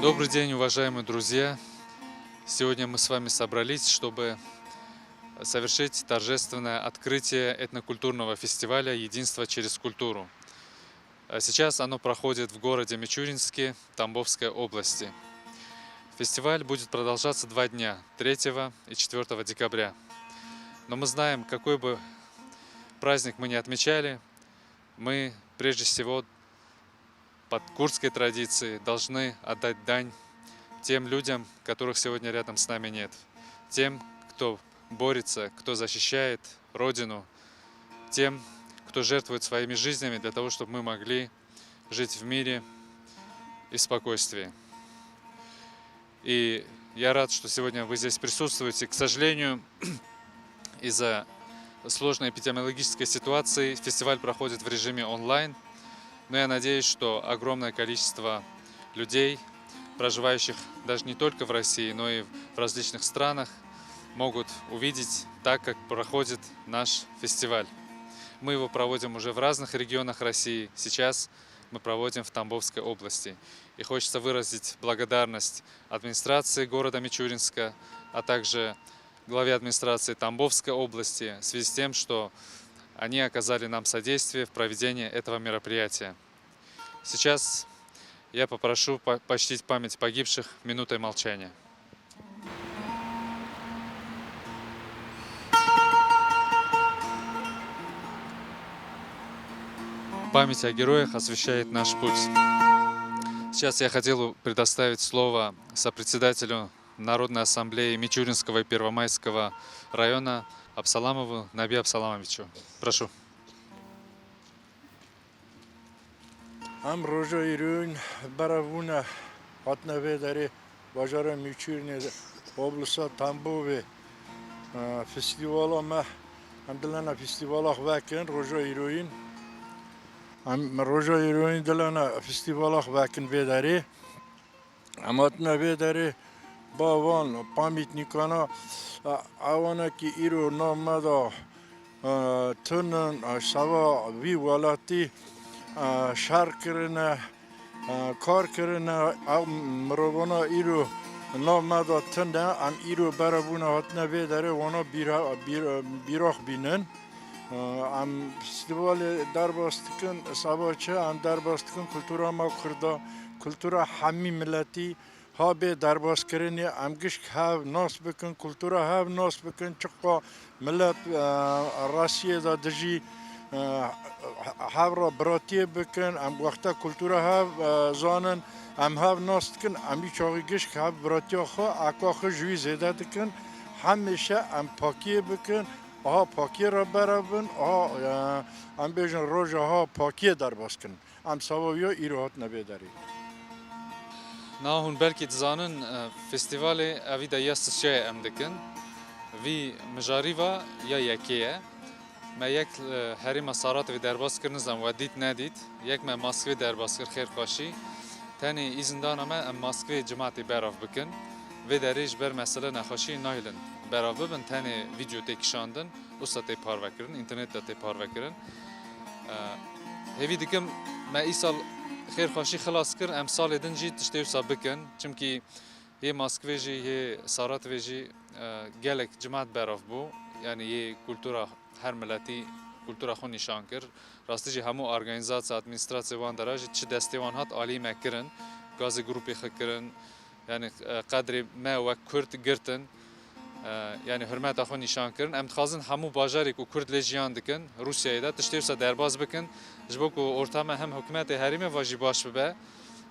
Добрый день, уважаемые друзья! Сегодня мы с вами собрались, чтобы совершить торжественное открытие этнокультурного фестиваля «Единство через культуру». Сейчас оно проходит в городе Мичуринске Тамбовской области. Фестиваль будет продолжаться 2 дня, 3 и 4 декабря. Но мы знаем, какой бы праздник мы ни отмечали, мы прежде всего под курдской традицией должны отдать дань тем людям, которых сегодня рядом с нами нет. Тем, кто борется, кто защищает Родину. Тем, кто жертвует своими жизнями для того, чтобы мы могли жить в мире и спокойствии. И я рад, что сегодня вы здесь присутствуете. К сожалению, из-за сложной эпидемиологической ситуации фестиваль проходит в режиме онлайн. Но я надеюсь, что огромное количество людей, проживающих даже не только в России, но и в различных странах, могут увидеть так, как проходит наш фестиваль. Мы его проводим уже в разных регионах России. Сейчас мы проводим в Тамбовской области. И хочется выразить благодарность администрации города Мичуринска, а также главе администрации Тамбовской области в связи с тем, что они оказали нам содействие в проведении этого мероприятия. Сейчас я попрошу почтить память погибших минутой молчания. Память о героях освещает наш путь. Сейчас я хотел предоставить слово сопредседателю Народной ассамблеи Мичуринского и Первомайского района Абсаламову Наби Абсаламовичу. Прошу. Am roja irun baravuna hatnavedari bajara Michurne oblusa Tambove festivala ma amdalana festivala vaken roja iruin am roja iruin dalana festivala vaken vedari amatna vedari bavan pamitnikana avana ki iru namada tunan sava vi walati شهر کردن کار کردن مرونا ایرو نامدا تنده ام ایرو برابونه هات نوی داره وانا بیراخ بینن ام فستیوال درباستکن سباچه ام درباستکن کلتورا ما کرده کلتورا همی ملتی ها به درباست کردنی ام گش هاو ناس بکن کلتورا هاو ناس بکن چقا ملت راسیه دا دجی هاورا براتیه بکن ام وقتا کلتورا هاو زانن ام هاو ناست کن امی چاقی گش که هاو براتیا خواه اکا خواه جوی زیده دکن همیشه ام پاکیه بکن آها پاکیه را برابن آها ام بیجن روژه ها پاکیه در باز کن ام سواویا ایرو هات نبی داری Nahun belki dizanın festivali evi de ya sıçaya em dikin. Vi mijariva ya yekiye. Me yek herîma sarat ve derbas kirnizan ve dit nedit. Yek me Moskve derbas kir xêr xweşî. Tenê îzindana me em Moskve cemaatê berav bikin. Vê derê ji ber mesele nexweşî nahêlin berav bibin. Tenê video tê kişandin, wisa tê parvekirin, înternêt de tê parvekirin. Hêvî dikim me îsal xêrxweşî xilas kir, em salê din jî tiştê wisa bikin. Çimkî yê Moskvê jî yê Saratwê jî gelek cemaat berav bû. Yani yê kultura her milletî kultura xwe nîşan kir. Rastî jî hemû organizasya administrasyê wan de re jî çi destê wan hat alî me kirin. Gazê grupê xwe kirin. Yani qedrê me wek Kurd girtin. Yani hürmeta xwe nîşan kirin. Em dixwazin hemû bajarê ku Kurd lê jiyan dikin Rûsyayê de tiştê wisa derbas bikin. Ji bo ku orta me hem hikûmetê herêmê ve jî baş bibe.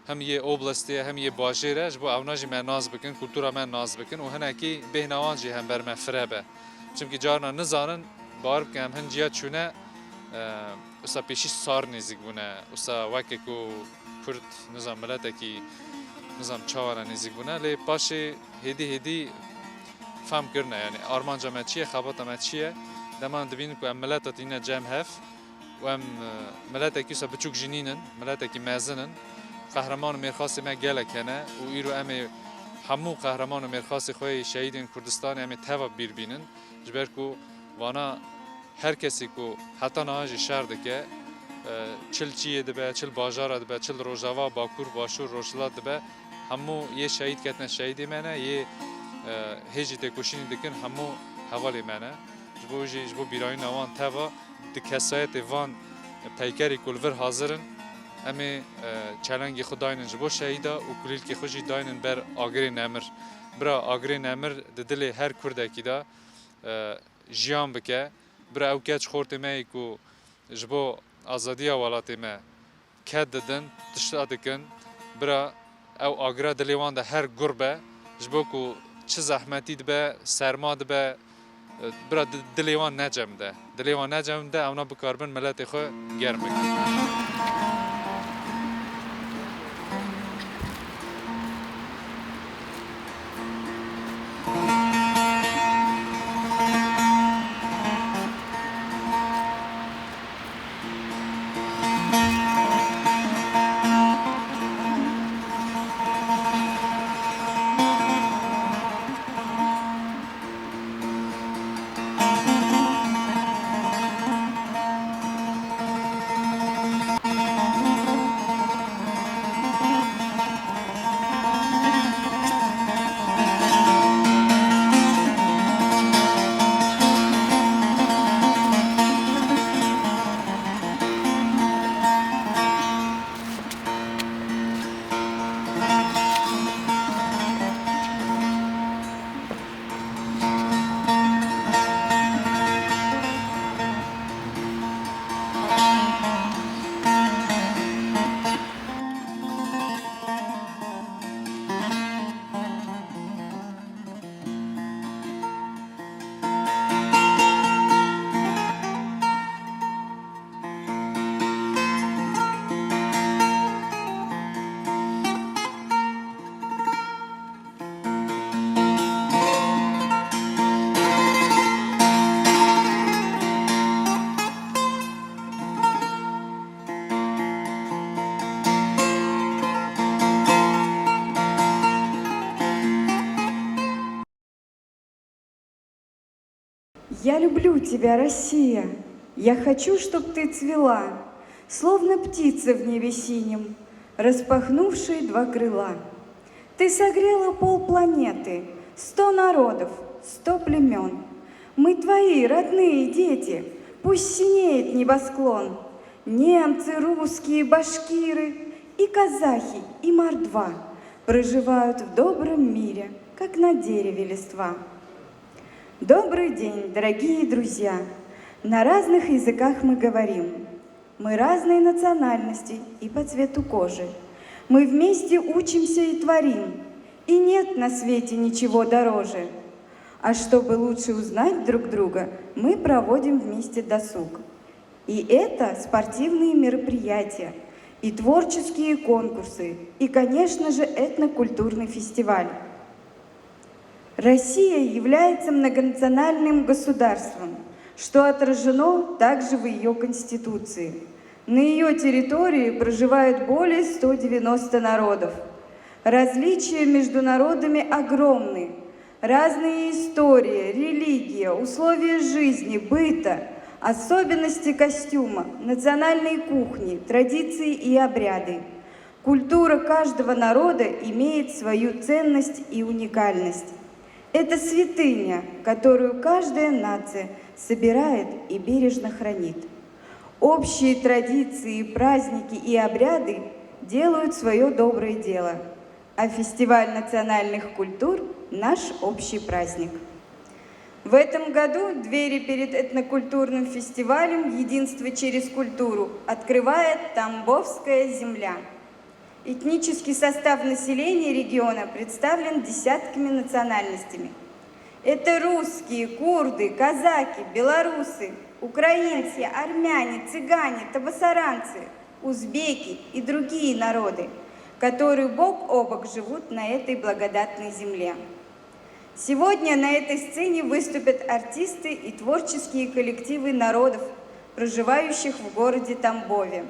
Hem yê oblastê hem yê bajêr e ji bo evna jî me naz bikin, kultura me naz bikin û hinekî bêhna wan jî hem ber me fire be. Çimkî carna nizanin bar bikin em hin ciya çûne wisa pêşî sar nêzik bûne. Wisa wekê ku Kurd nizam milletekî nizam çawa nêzik bûne lê paşê hêdî fehm kirine yani armanca me çi ye, xebata me çi ye. Deman dibînin ku em milleta tîne cem hev û em milletekî wisa biçûk jî nînin, milletekî mezinin. Qehreman û mêrxasê me gelek hene û îro em ê hemû qehreman û mêrxasê xwe şehîdên Kurdistanê em ê teva bîr bînin. Ji ber ku vana her kesî ku heta niha jî şer dike çil çiyê dibe, çil bajara dibe, çil rojava, bakur, başûr, rojhilat dibe همو یه شهید کتن شهیدی منه یه هیچی تکوشینی دکن همو حوالی منه جبو بیرای نوان توا دکسایت وان پیکری کلور حاضرن امی چلنگی خود داینن جبو شهیدا و کلیل که خوشی داینن بر آگری نمر برا آگری نمر دل هر کردکی دا جیان بکه برا او کچ خورت مایی که جبو آزادی والاتی ما کد ددن تشتاد کن برا او آگرا دلیوان ده هر گربه جبو که چه زحمتی دبه سرما دبه برا دلیوان نجم ده دلیوان نجم ده اونا بکاربن ملت خو گرم بکن Я люблю тебя, Россия, я хочу, чтоб ты цвела, словно птица в небе синем, распахнувшие два крыла. Ты согрела полпланеты, 100 народов, 100 племен. Мы твои родные дети, пусть синеет небосклон. Немцы, русские, башкиры и казахи, и мордва проживают в добром мире, как на дереве листва. Добрый день, дорогие друзья! На разных языках мы говорим. Мы разной национальности и по цвету кожи. Мы вместе учимся и творим. И нет на свете ничего дороже. А чтобы лучше узнать друг друга, мы проводим вместе досуг. И это спортивные мероприятия, и творческие конкурсы, и, конечно же, этнокультурный фестиваль. Россия является многонациональным государством, что отражено также в ее Конституции. На ее территории проживает более 190 народов. Различия между народами огромны. Разные истории, религия, условия жизни, быта, особенности костюма, национальной кухни, традиции и обряды. Культура каждого народа имеет свою ценность и уникальность. Это святыня, которую каждая нация собирает и бережно хранит. Общие традиции, праздники и обряды делают свое доброе дело, а фестиваль национальных культур – наш общий праздник. В этом году двери перед этнокультурным фестивалем «Единство через культуру» открывает Тамбовская земля. Этнический состав населения региона представлен десятками национальностями. Это русские, курды, казаки, белорусы, украинцы, армяне, цыгане, табасаранцы, узбеки и другие народы, которые бок о бок живут на этой благодатной земле. Сегодня на этой сцене выступят артисты и творческие коллективы народов, проживающих в городе Тамбове.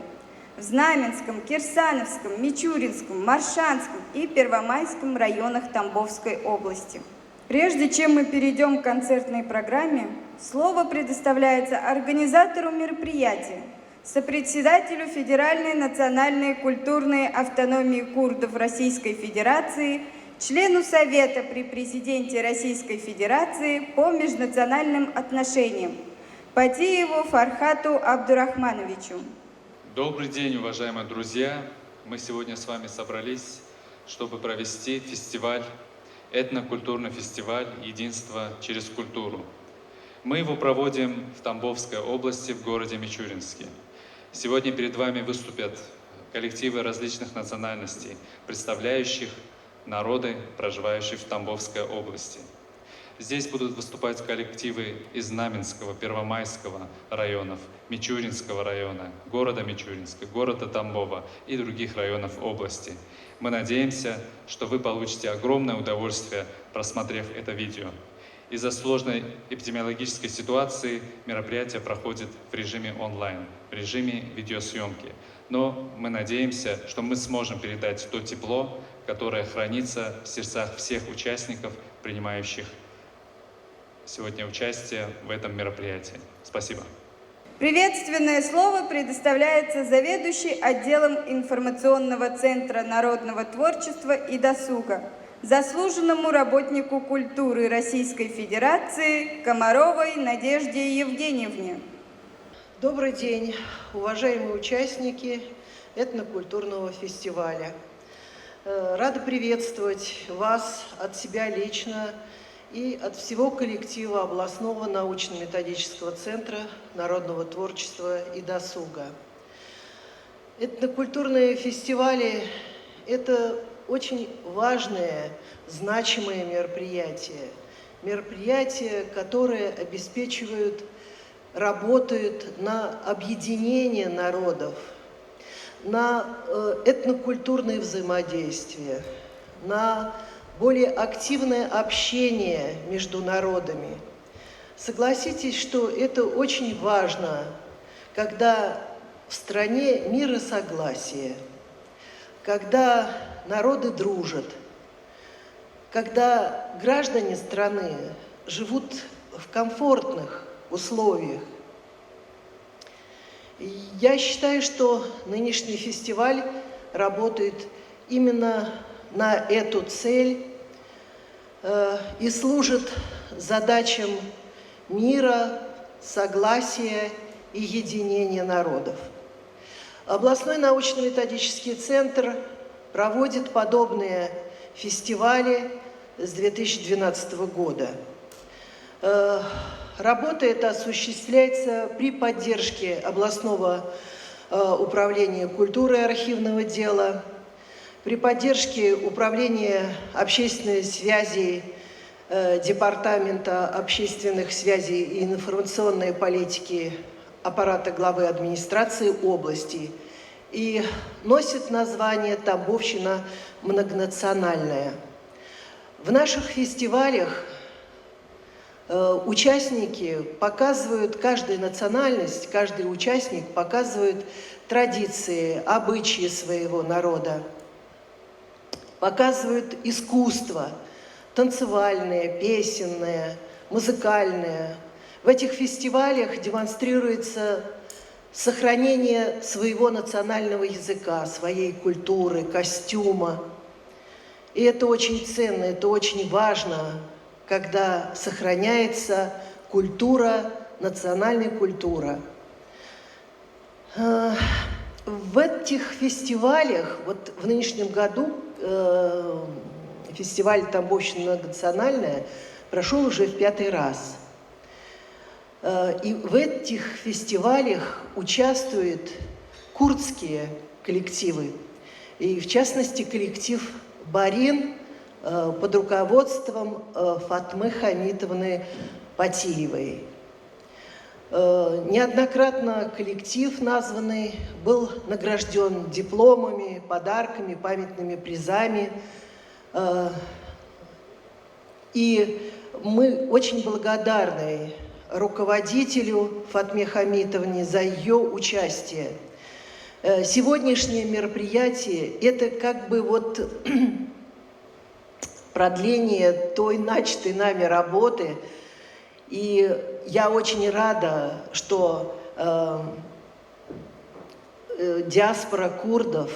В Знаменском, Кирсановском, Мичуринском, Моршанском и Первомайском районах Тамбовской области. Прежде чем мы перейдем к концертной программе, слово предоставляется организатору мероприятия, сопредседателю Федеральной национальной культурной автономии курдов Российской Федерации, члену Совета при Президенте Российской Федерации по межнациональным отношениям Патиеву Фархату Абдурахмановичу. Добрый день, уважаемые друзья! Мы сегодня с вами собрались, чтобы провести фестиваль, этнокультурный фестиваль «Единство через культуру». Мы его проводим в Тамбовской области, в городе Мичуринске. Сегодня перед вами выступят коллективы различных национальностей, представляющих народы, проживающие в Тамбовской области. Здесь будут выступать коллективы из Знаменского, Первомайского районов, Мичуринского района, города Мичуринска, города Тамбова и других районов области. Мы надеемся, что вы получите огромное удовольствие, просмотрев это видео. Из-за сложной эпидемиологической ситуации мероприятие проходит в режиме онлайн, в режиме видеосъемки. Но мы надеемся, что мы сможем передать то тепло, которое хранится в сердцах всех участников, принимающих сегодня участие в этом мероприятии. Спасибо. Приветственное слово предоставляется заведующей отделом информационного центра народного творчества и досуга, заслуженному работнику культуры Российской Федерации Комаровой Надежде Евгеньевне. Добрый день, уважаемые участники этнокультурного фестиваля. Рада приветствовать вас от себя лично и от всего коллектива областного научно-методического центра народного творчества и досуга. Этнокультурные фестивали – это очень важное, значимое мероприятие, которое обеспечивает, работает на объединение народов, на этнокультурное взаимодействие, на более активное общение между народами. Согласитесь, что это очень важно, когда в стране мир и согласие, когда народы дружат, когда граждане страны живут в комфортных условиях. Я считаю, что нынешний фестиваль работает именно на эту цель и служит задачам мира, согласия и единения народов. Областной научно-методический центр проводит подобные фестивали с 2012 года. Работа эта осуществляется при поддержке областного управления культуры и архивного дела, при поддержке Управления общественной связи Департамента общественных связей и информационной политики аппарата главы администрации области и носит название «Тамбовщина многонациональная». В наших фестивалях участники показывают, каждая национальность, каждый участник показывает традиции, обычаи своего народа, показывают искусство, танцевальное, песенное, музыкальное. В этих фестивалях демонстрируется сохранение своего национального языка, своей культуры, костюма. И это очень ценно, это очень важно, когда сохраняется культура, национальная культура. В этих фестивалях, вот в нынешнем году фестиваль «Тамбовщина многонациональная» прошел уже в 5-й раз. И в этих фестивалях участвуют курдские коллективы, и в частности коллектив «Барин» под руководством Фатмы Хамитовны Патиевой. Неоднократно коллектив названный был награжден дипломами, подарками, памятными призами. И мы очень благодарны руководителю Фатме Хамитовне за ее участие. Сегодняшнее мероприятие – это как бы вот продление той начатой нами работы. И я очень рада, что диаспора курдов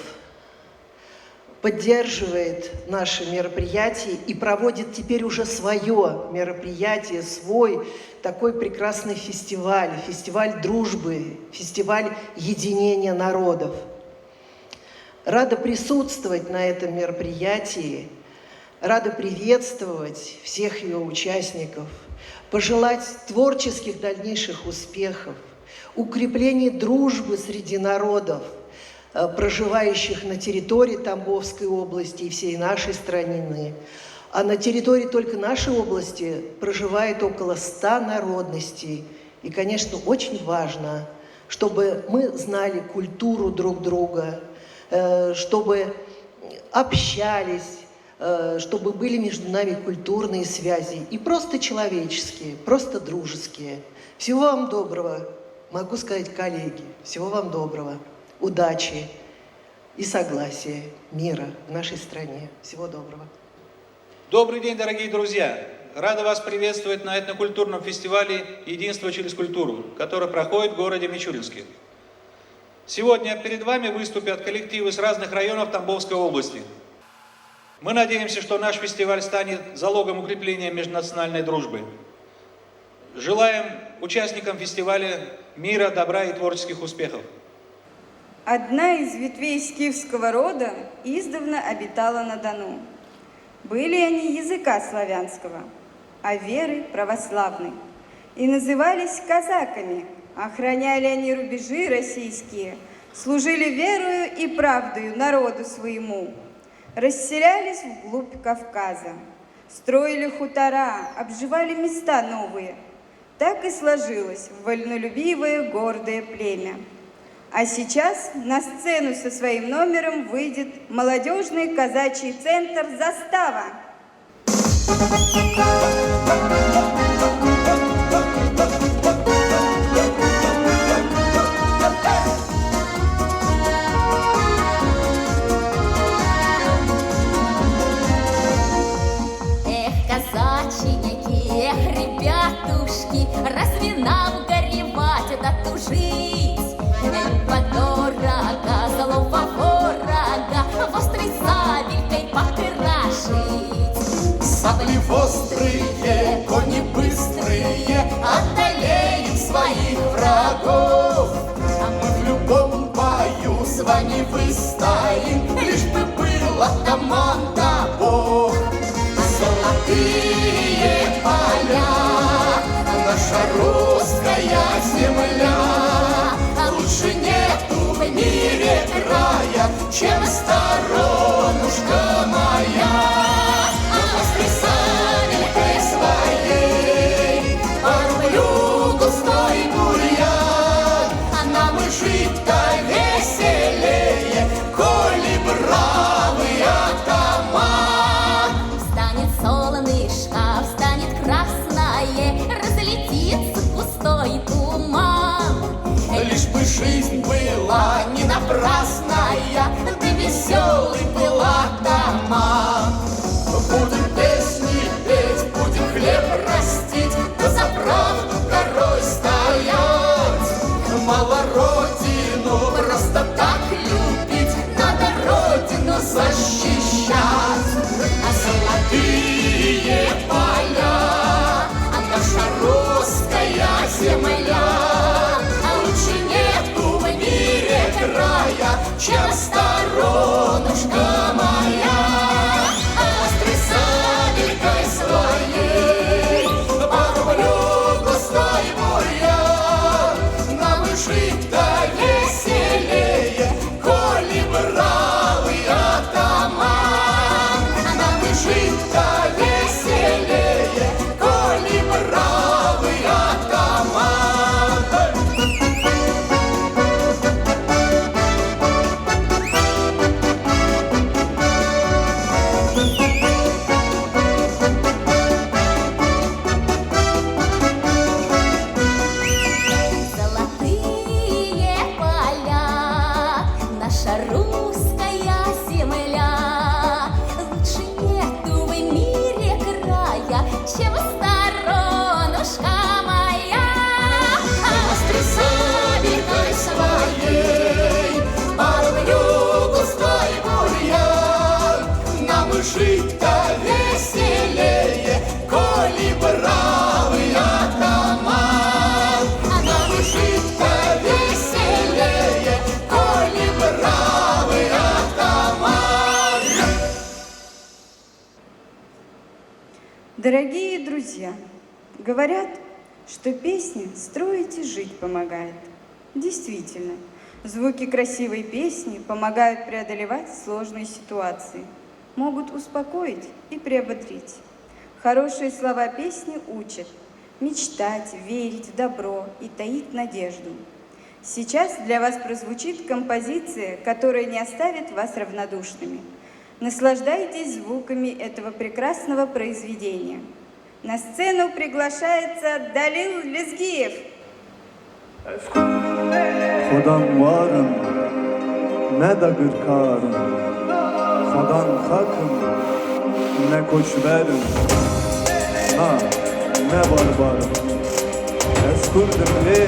поддерживает наши мероприятия и проводит теперь уже свое мероприятие, свой такой прекрасный фестиваль, фестиваль дружбы, фестиваль единения народов. Рада присутствовать на этом мероприятии, рада приветствовать всех ее участников, пожелать творческих дальнейших успехов, укрепления дружбы среди народов, проживающих на территории Тамбовской области и всей нашей страны. А на территории только нашей области проживает около 100 народностей. И, конечно, очень важно, чтобы мы знали культуру друг друга, чтобы общались, чтобы были между нами культурные связи. И просто человеческие, просто дружеские. Всего вам доброго, могу сказать, коллеги. Всего вам доброго. Удачи и согласия, мира в нашей стране. Всего доброго. Добрый день, дорогие друзья! Рада вас приветствовать на этнокультурном фестивале «Единство через культуру», который проходит в городе Мичуринске. Сегодня перед вами выступят коллективы с разных районов Тамбовской области. Мы надеемся, что наш фестиваль станет залогом укрепления межнациональной дружбы. Желаем участникам фестиваля мира, добра и творческих успехов. Одна из ветвей скифского рода издавна обитала на Дону. Были они языка славянского, а веры православной. И назывались казаками. Охраняли они рубежи российские, служили верою и правдою народу своему. Расселялись вглубь Кавказа, строили хутора, обживали места новые. Так и сложилось вольнолюбивое гордое племя. А сейчас на сцену со своим номером выйдет молодежный казачий центр «Застава». Эх, казаченьки, эх, ребятушки, разве нам горевать да тужить? Люба дорога, злого ворога острой сабелькой покрошить. Сабли острые, кони быстрые, одолеем своих врагов. А мы в любом бою с вами выстоим, лишь бы была команда Бог. Золотые поля, наша русская земля. Лучше нету в мире края, чем сторонушка моя. Воскресанькой своей порублю густой бурьян, а нам и жить-то веселее, коли бравый атаман. Станет солнышко, встанет красное, разлетится густой туман. Лишь бы жизнь была не напрасная, да веселый был атаман. Будем песни петь, будем хлеб растить, да за правду горой стоять. Мало родину просто так любить, надо родину защищать. А золотые поля, а наша русская земля. Лучше нету в мире края, чем сторонушка моя. Острой сабелькой своей порублю густой бурьян, нам и жить-то веселее, коли бравый атаман. Нам и жить-то веселее, коли бравый атаман. Золотые поля, наша русская земля. Лучше нету в мире края, чем сторонушка моя. Острой сабелькой своей Дорогие друзья, говорят, что песня строить и жить помогает. Действительно, звуки красивой песни помогают преодолевать сложные ситуации, могут успокоить и приободрить. Хорошие слова песни учат мечтать, верить в добро и таить надежду. Сейчас для вас прозвучит композиция, которая не оставит вас равнодушными. Наслаждайтесь звуками этого прекрасного произведения. На сцену приглашается Далил Лезгиев. خودم وارم نه da gırkarım Xodan xakım ne koçberim Ha ne barbarım Ez kurdum le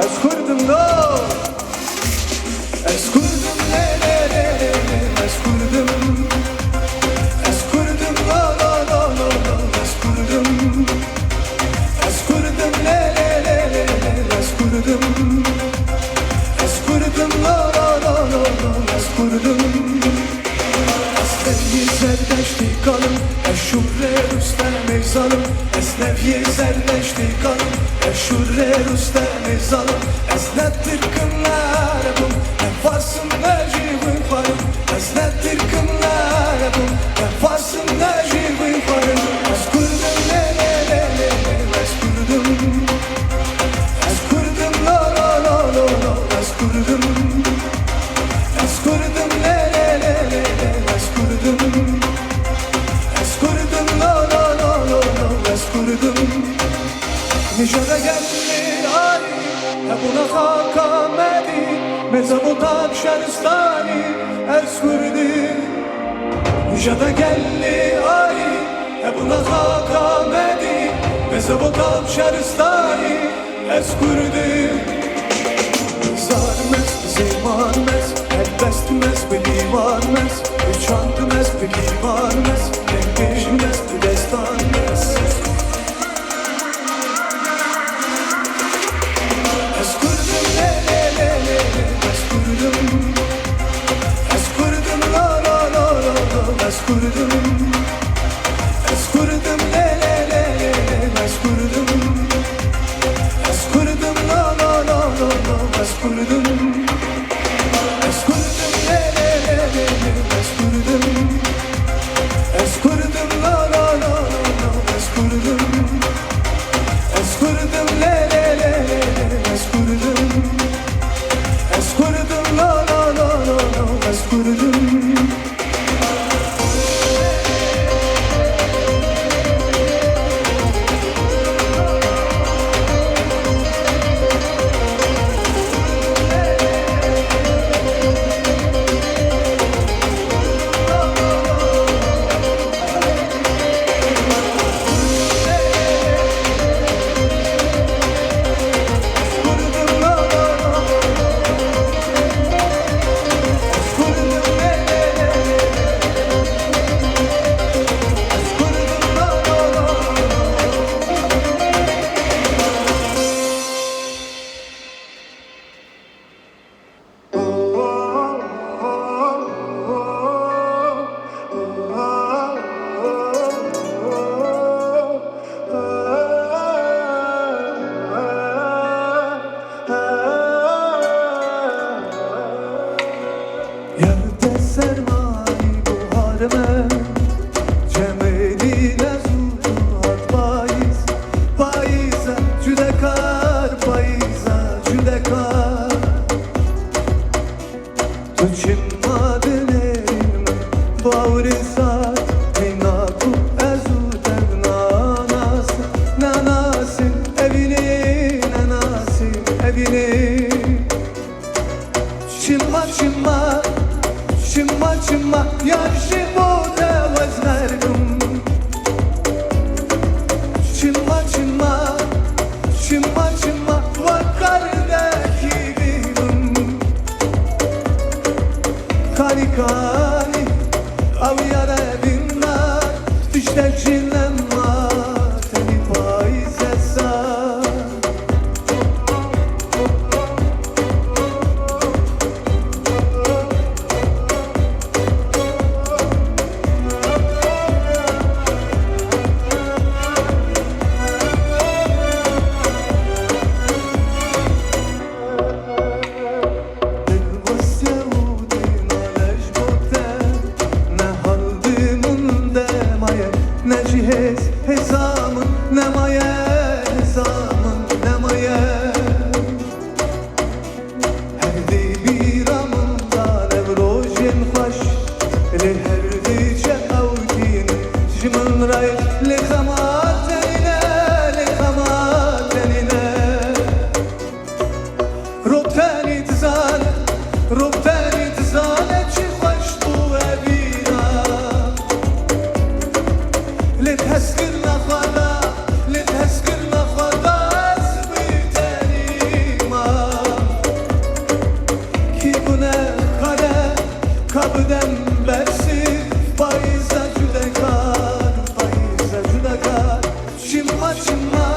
Ez kurdum no Ez kurdum le le le le Ez kurdum Ez kurdum la la la la la Ez kurdum Ez kurdum le le le le Ez kurdum Ez kurdum la la la la la Ez kurdum Esnevi zerleşti kanım Eşurre Rüstem ezalım Esnevi zerleşti kanım Eşurre Rüstem ezalım Esnettir kımlarım Nefasım necibim farım Esnettir kımlarım Nefasım necibim farım Ez kurdum le le le le Ez kurdum Ez kurdum la la la la la Ez kurdum Ez kurdum le le le le Ez kurdum Ez kurdum la la la la la Ez kurdum Nişana geldi Ali Ebuna hakamedi Mezabotan şeristani Ez kurdum Nişana geldi Ali Ebuna hakamedi Mezabotan şeristani Ez kurdum Zarmez, zeymarmez Elbestmez, bilivarmez Uçantmez, bilivarmez Rengeşmez, destanmez Ez kurdum le le le le Ez kurdum Ez kurdum la la la la la Ez kurdum Ez kurdum le le le le Ez kurdum Ez kurdum la la la la la Ez kurdum Ez kurdum le le le le Ez kurdum Ez kurdum la la la la Ez kurdum Ez kurdum le le le Ez kurdum Ez kurdum la la la la Ez kurdum Yerde sermayi buharime Cemedine zuhat payız Payiza cüdekar Payiza cüdekar Tuçim madenerim Bavrisat Minaku ezutem nanası Nanasim evini Nanasim evini Çimma çimma Çimma çimma Yarşı bu devazlarım Çimma çimma Çimma çimma Vakardaki bilim Kani kani Avyara binna İşte çilemma Teni payzesa kare Kabden bersi Faize cüdekar Faize cüdekar Çimma çimma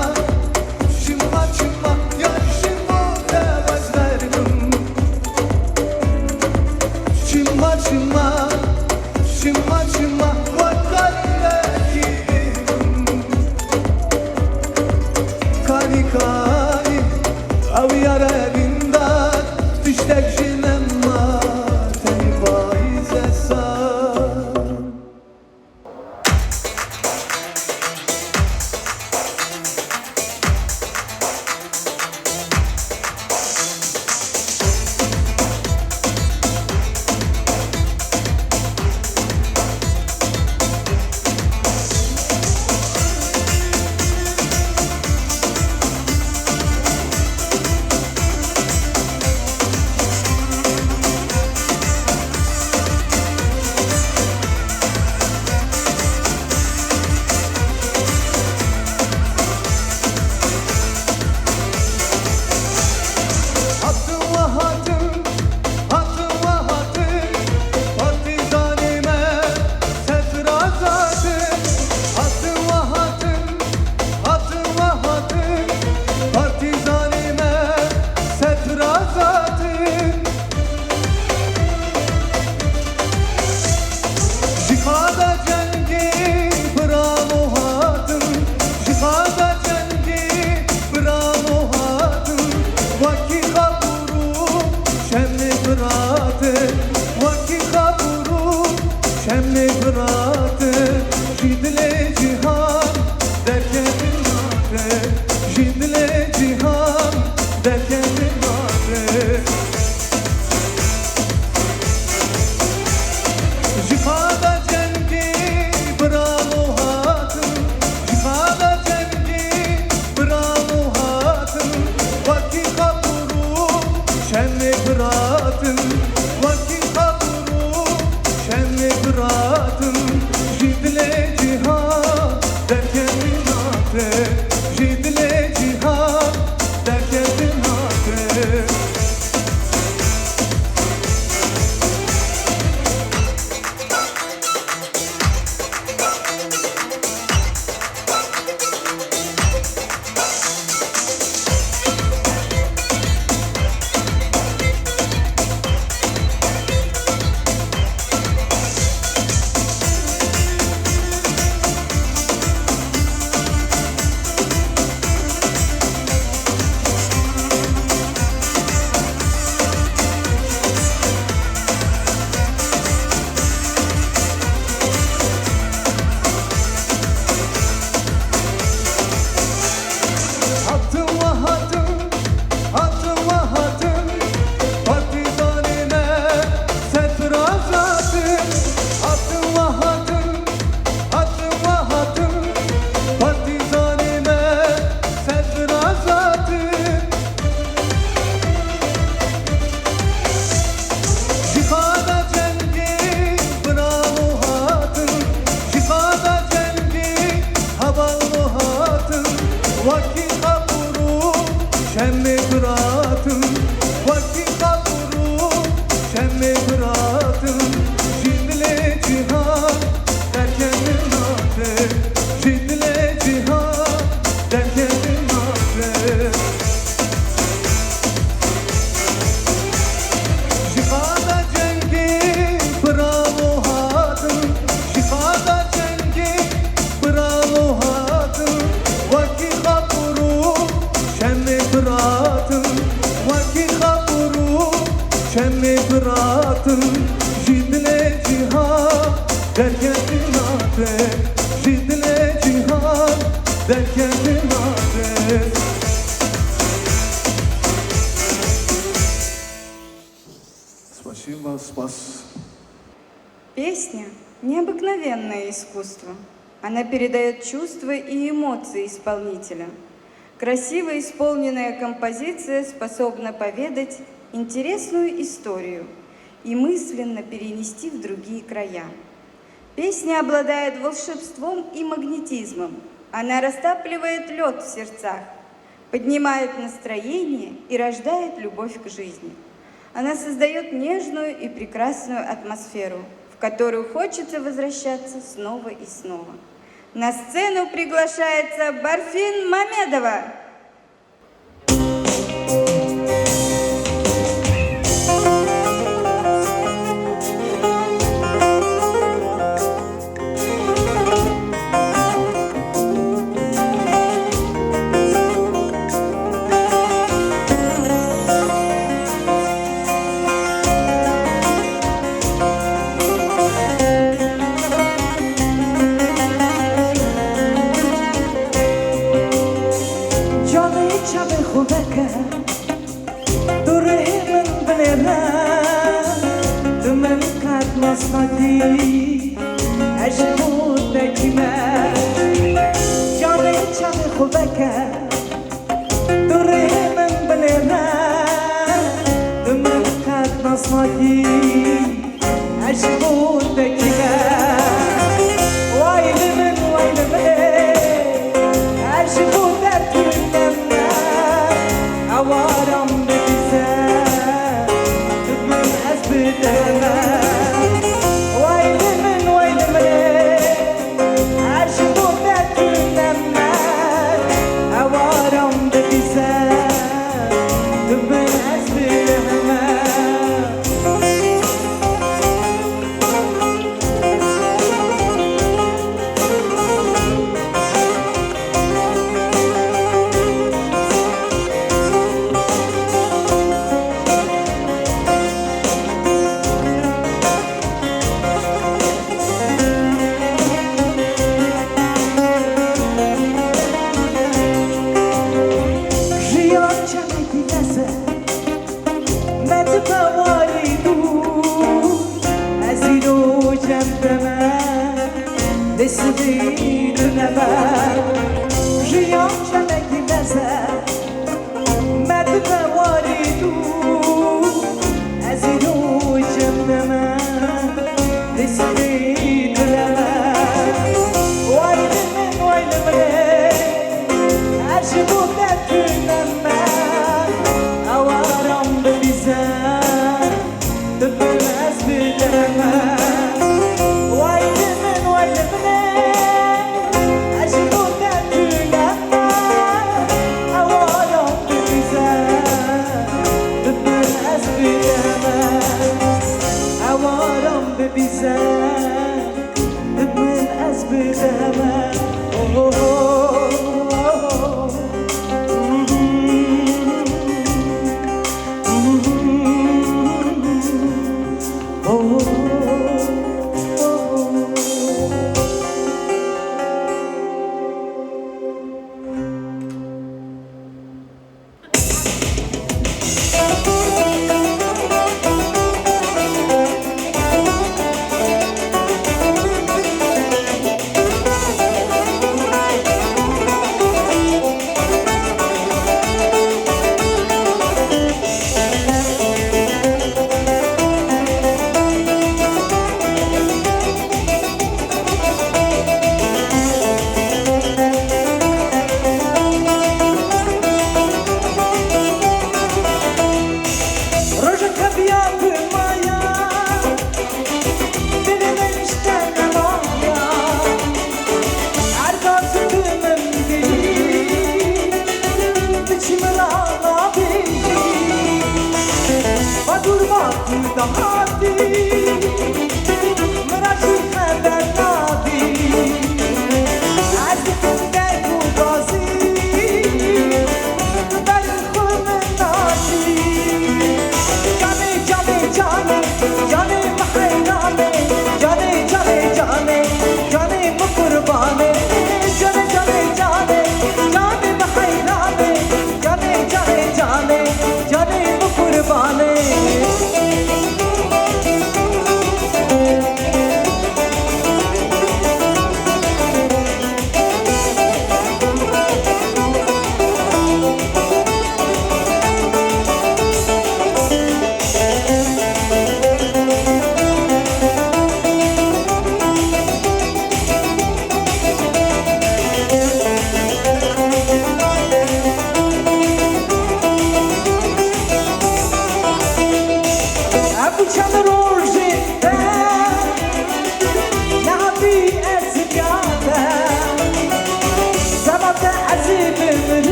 Çimma çimma Yaşımı tevazlarım Çimma çimma Çimma çimma Vakkallekim Kani kani Av yare bindat Tiştek jilemma Teni faize sar Hatun ve hatun, hatun ve hatun Partizanime sefrazatın Hatun ve hatun, hatun ve hatun Partizanime sefrazatın Jihada cengi bravo hatun Jihada cengi bravo hatun Vakit kaburu şemli bıratı Vakit kaburu şemli bıratı Jidle cihan derken binatı Jidle cihan derken binatı Jihada cengi bravo hatun Jihada cengi bravo hatun Vakit kaburu şemli bıratın Vakit kaburu şemli bıratın Jidle cihan derken binatı Jidle cihan derken binatı Hatun ve hatun, hatun ve hatun Partizanime sefrazatın Hatun ve hatun, hatun ve hatun Partizanime sefrazatın Jihada cengi bravo hatun Jihada cengi havalı hatun Vakit kaburu şemli bıratın Vakit kaburu şemli bıratın Jidle cihan derken binatı Jidle cihan derken binatı Jihada cengi bravo hatun Jihada cengi bravo hatun Vakit kaburu şemli bıratın Vakit kaburu şemli bıratın Jidle cihan derken binatı Jidle cihan derken binatı Спасибо, спас. Песня – необыкновенное искусство. Она передает чувства и эмоции исполнителя. Красиво исполненная композиция способна поведать интересную историю и мысленно перенести в другие края. Песня обладает волшебством и магнетизмом. Она растапливает лед в сердцах, поднимает настроение и рождает любовь к жизни. Она создает нежную и прекрасную атмосферу, в которую хочется возвращаться снова и снова. На сцену приглашается Барфин Мамедова.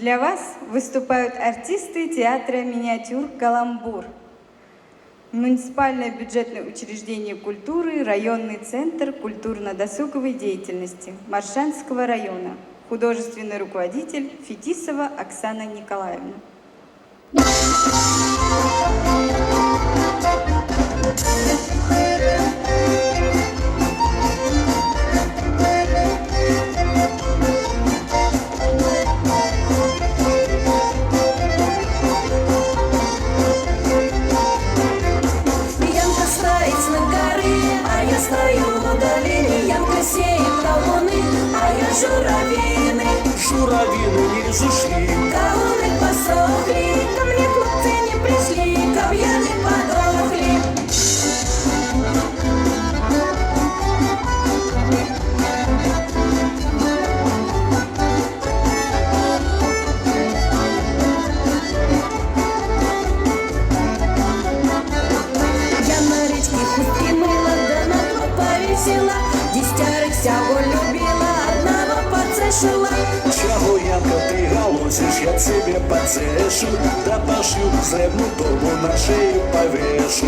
Для вас выступают артисты театра «Миниатюр Каламбур», муниципальное бюджетное учреждение культуры, районный центр культурно-досуговой деятельности Маршанского района, художественный руководитель Фетисова Оксана Николаевна. Журавины не зашли, Кауны посохли, ко мне хлопцы не пришли, кав'яны подохли. Я на речке хустки мыла, да на плот повесила, десятерых всего любила, одного поцешила. чого Янка ти галузиш, я тебе поцешу, да пошью зребну тобу на шею повешу.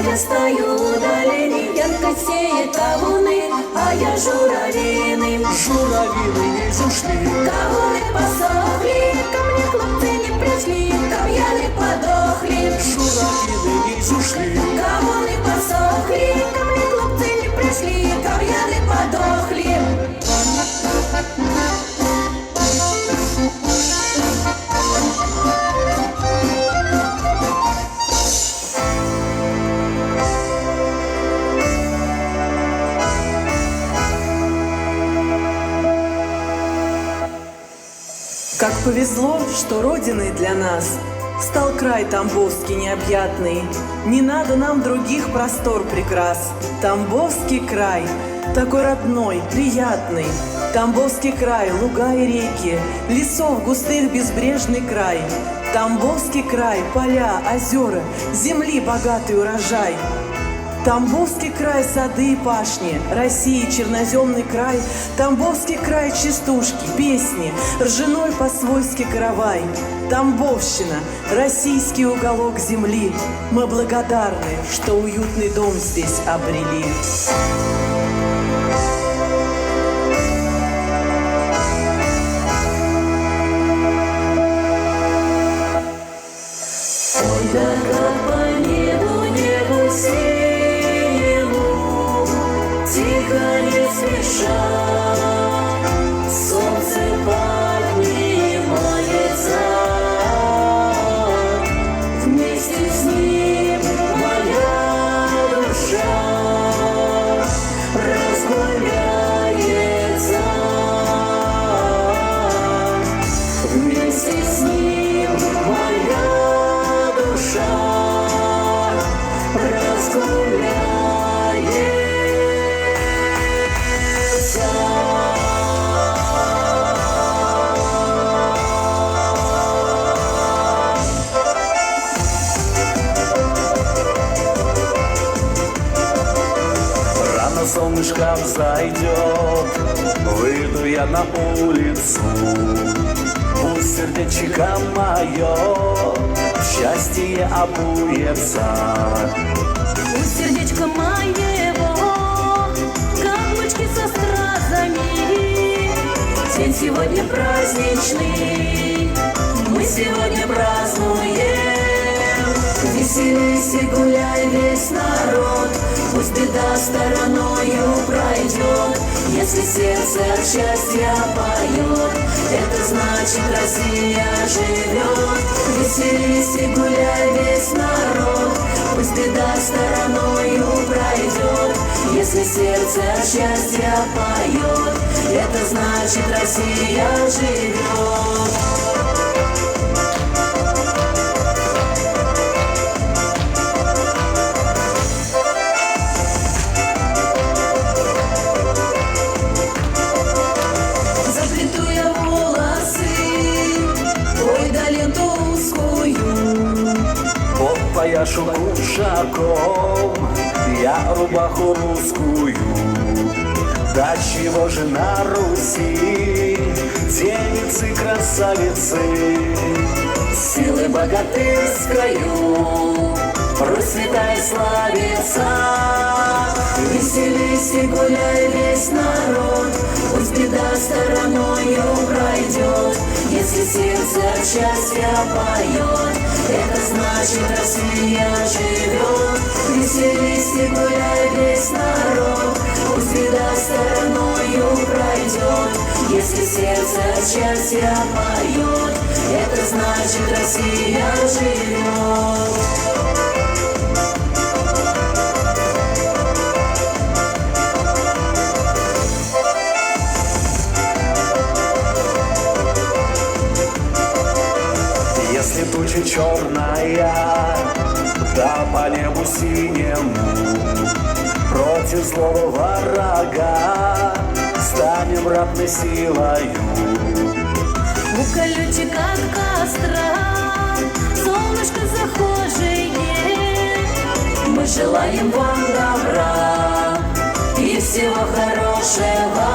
Я стою в долине, Янка сеет кавуны, а я журавины. Журавины не зашли, Кавуны посохли, ко мне хлопцы не пришли, кав'яны подохли. журавины не зашли. Кавуны посохли, ко мне хлопцы не пришли, кав'яны подохли. Как повезло, что родиной для нас стал край Тамбовский необъятный. Не надо нам других простор прекрас. Тамбовский край, такой родной, приятный. Тамбовский край, луга и реки, лесов густых безбрежный край. Тамбовский край, поля, озера, земли богатый урожай. Тамбовский край, сады и пашни, России черноземный край, Тамбовский край, частушки, песни, ржаной по-свойски каравай. Тамбовщина, российский уголок земли, мы благодарны, что уютный дом здесь обрели. Ой, да как по небу, небу синему, тихо, не спеша, солнце поднимается, вместе с ним моя душа разгуляется, вместе с ним моя душа разгуляется. Рано солнышко взойдет, выйду я на улицу, пусть сердечко мое в счастье обуется. Пусть сердечко моего, каблучки со стразами. День сегодня праздничный, мы сегодня празднуем. Веселись и гуляй весь народ, пусть беда стороною пройдет. Если сердце от счастья поет, это значит Россия живет. Веселись и гуляй весь народ, пусть беда стороною пройдет. Если сердце от счастья поет, это значит Россия живет. Заплету я волосы, ой, да ленту узкую, Подпояшу кушаком я рубаху русскую. Да чего же на Руси девицы красавицы, силы богатырскою процветай, славится. Веселись и гуляй весь народ, пусть беда стороною пройдет. Если сердце от счастья поет, это значит Россия живет. Веселись и гуляй весь народ, пусть беда стороною пройдет. Если сердце от счастья поет, это значит Россия живет. Если туча черная, да по небу синему, против злого врага станем ратной силою. У колючек от костра солнышко захожее, мы желаем вам добра и всего хорошего.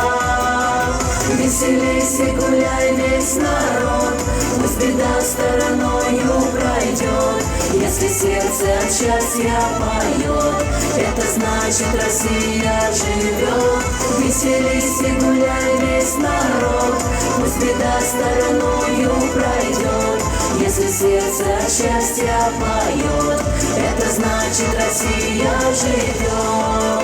Веселись и гуляй весь народ, пусть беда стороною пройдет. Если сердце от счастья поет, это значит Россия живет. Веселись и гуляй весь народ, пусть беда стороною пройдет. Если сердце от счастья поет, это значит Россия живет.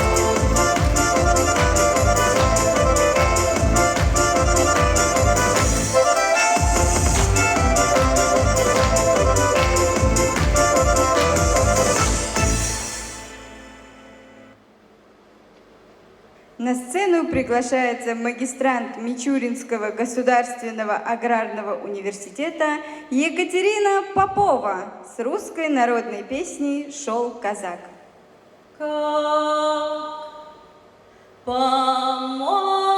На сцену приглашается магистрант Мичуринского государственного аграрного университета Екатерина Попова с русской народной песней «Шел казак». Как по морю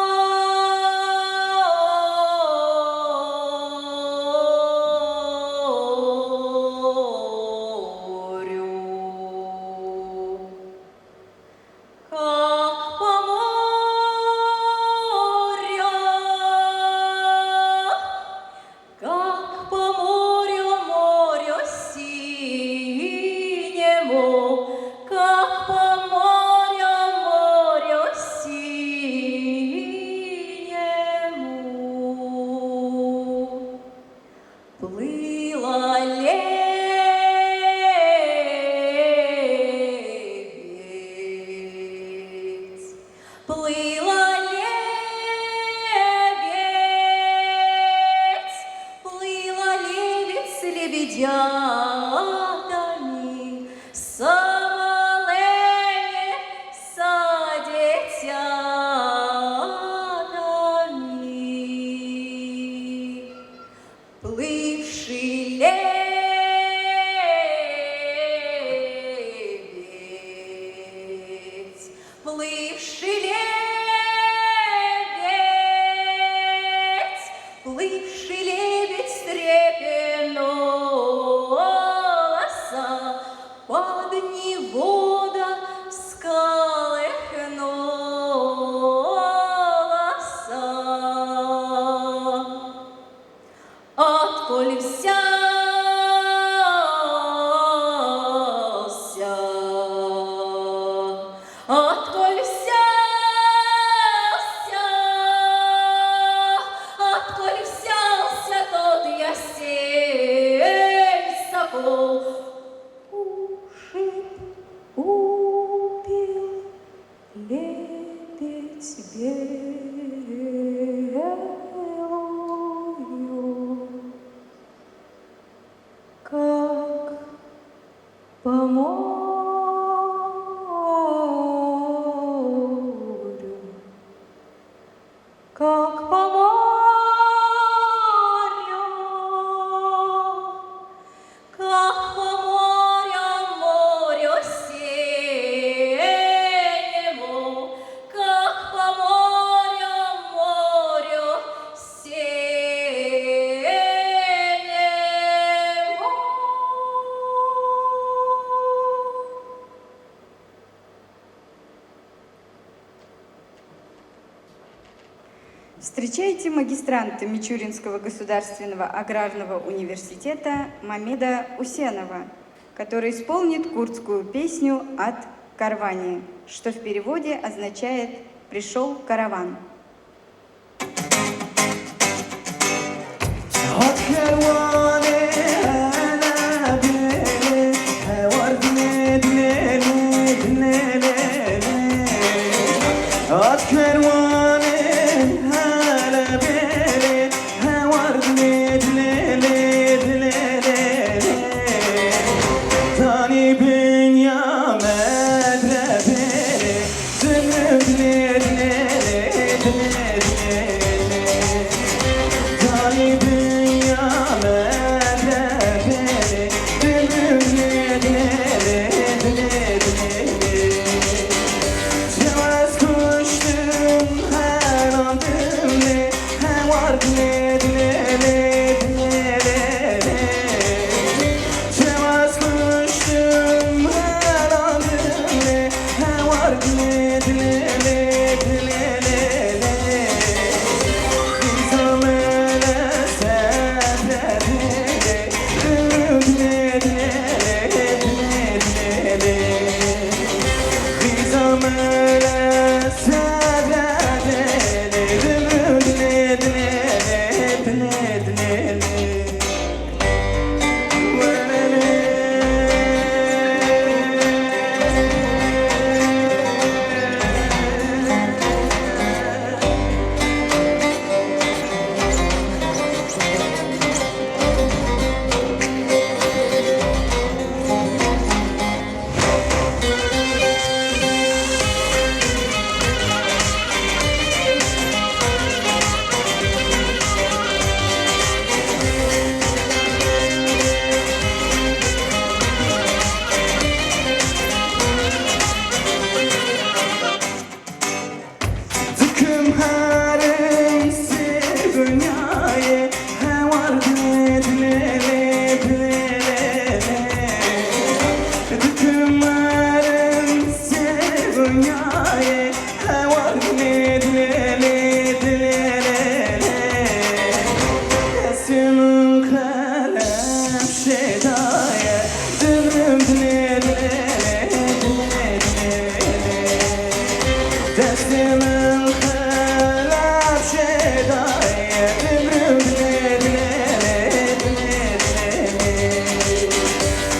Плыла лебедь с лебедятами, самолени со детятами. Плывший лебедь, плывший лебедь, плывший лебедь встрепенулся, под невода всколыхнулся. Отколь взялся, отколь взялся, отколь взялся тот ясень сокол, ушиб, убил лебедь белую. Как по морю, как по морю, как по морю синему, как по морю синему. Встречайте магистранта Мичуринского государственного аграрного университета Мамеда Усенова, который исполнит курдскую песню «От Карвани», что в переводе означает «пришел караван».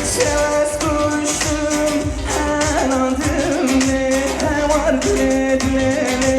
Sevas kuştum her an dinle, her var dinle dinle.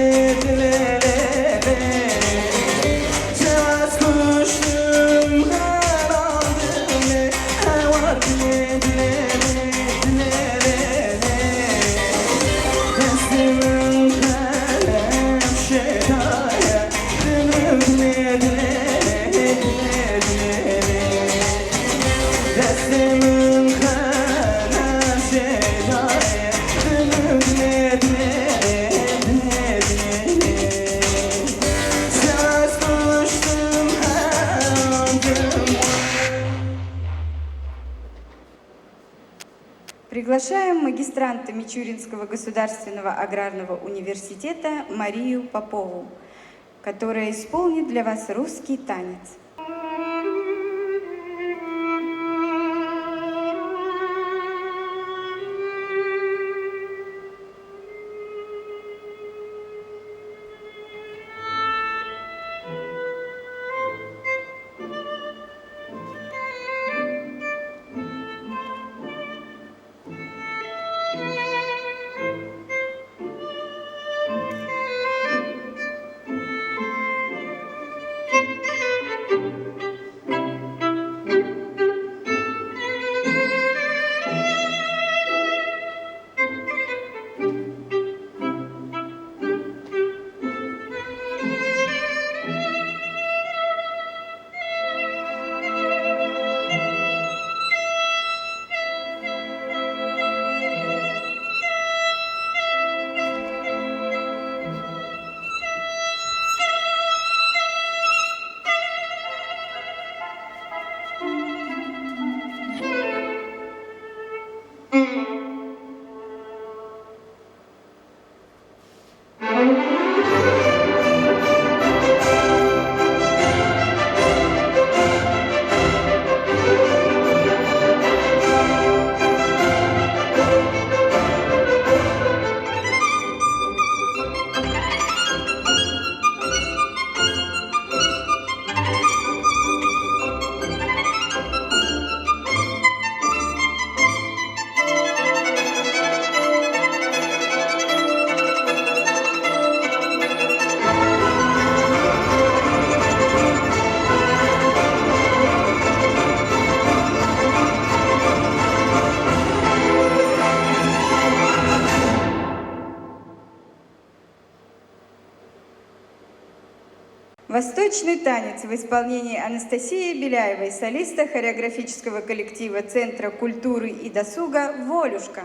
Приглашаем магистранта Мичуринского государственного аграрного университета Марию Попову, которая исполнит для вас русский танец. Восточный танец в исполнении Анастасии Беляевой, солиста хореографического коллектива Центра культуры и досуга «Волюшка».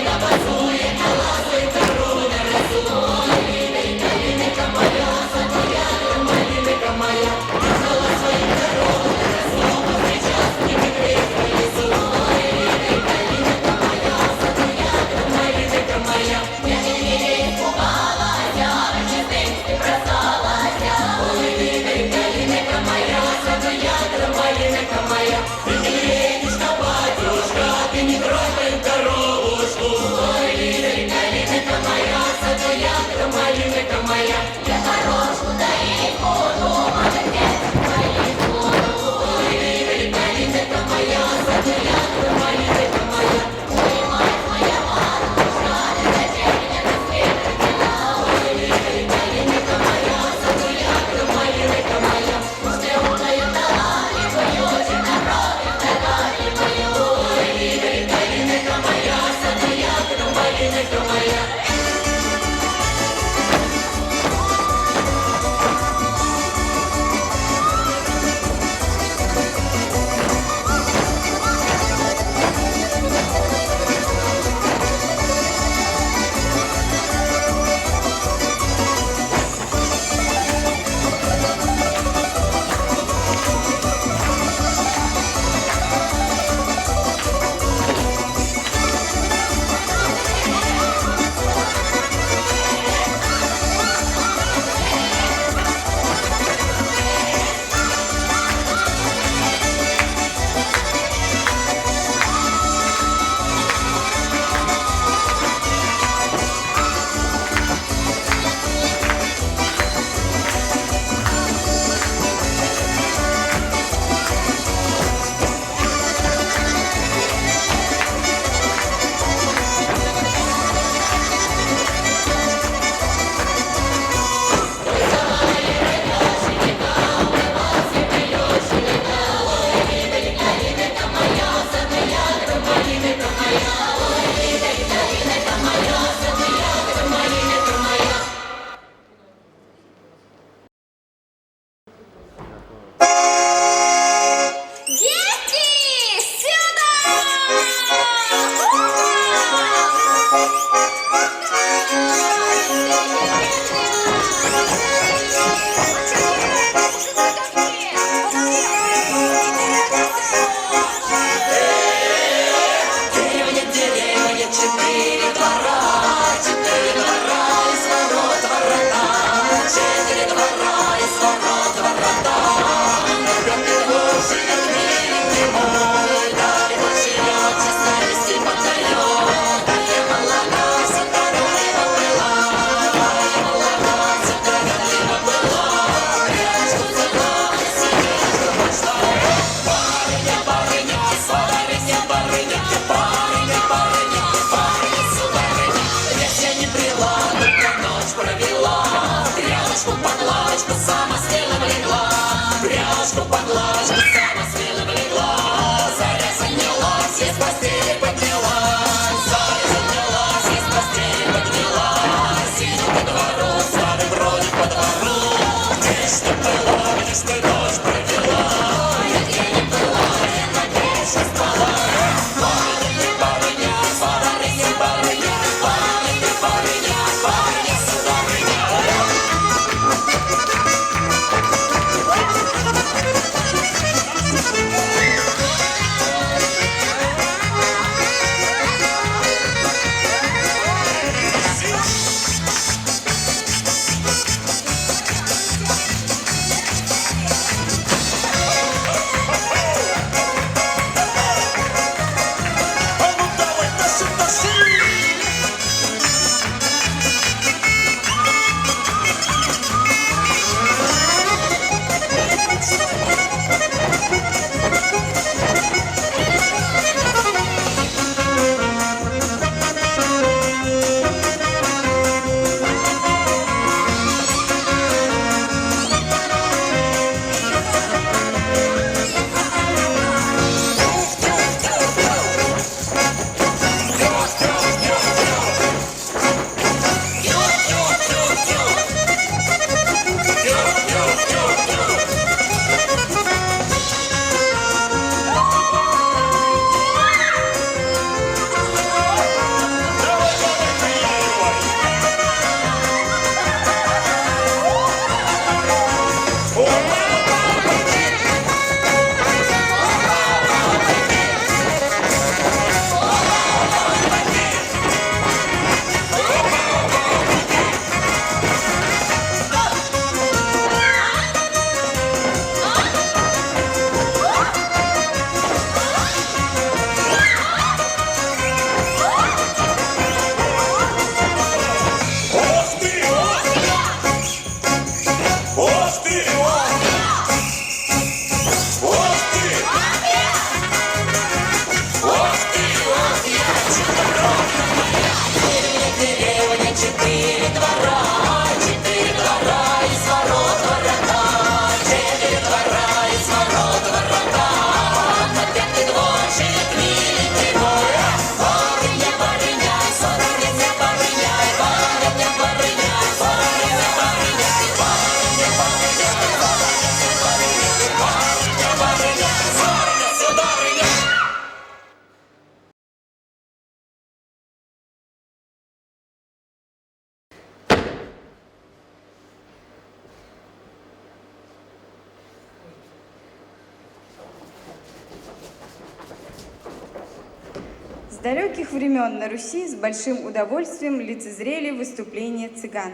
С далеких времен на Руси с большим удовольствием лицезрели выступления цыган.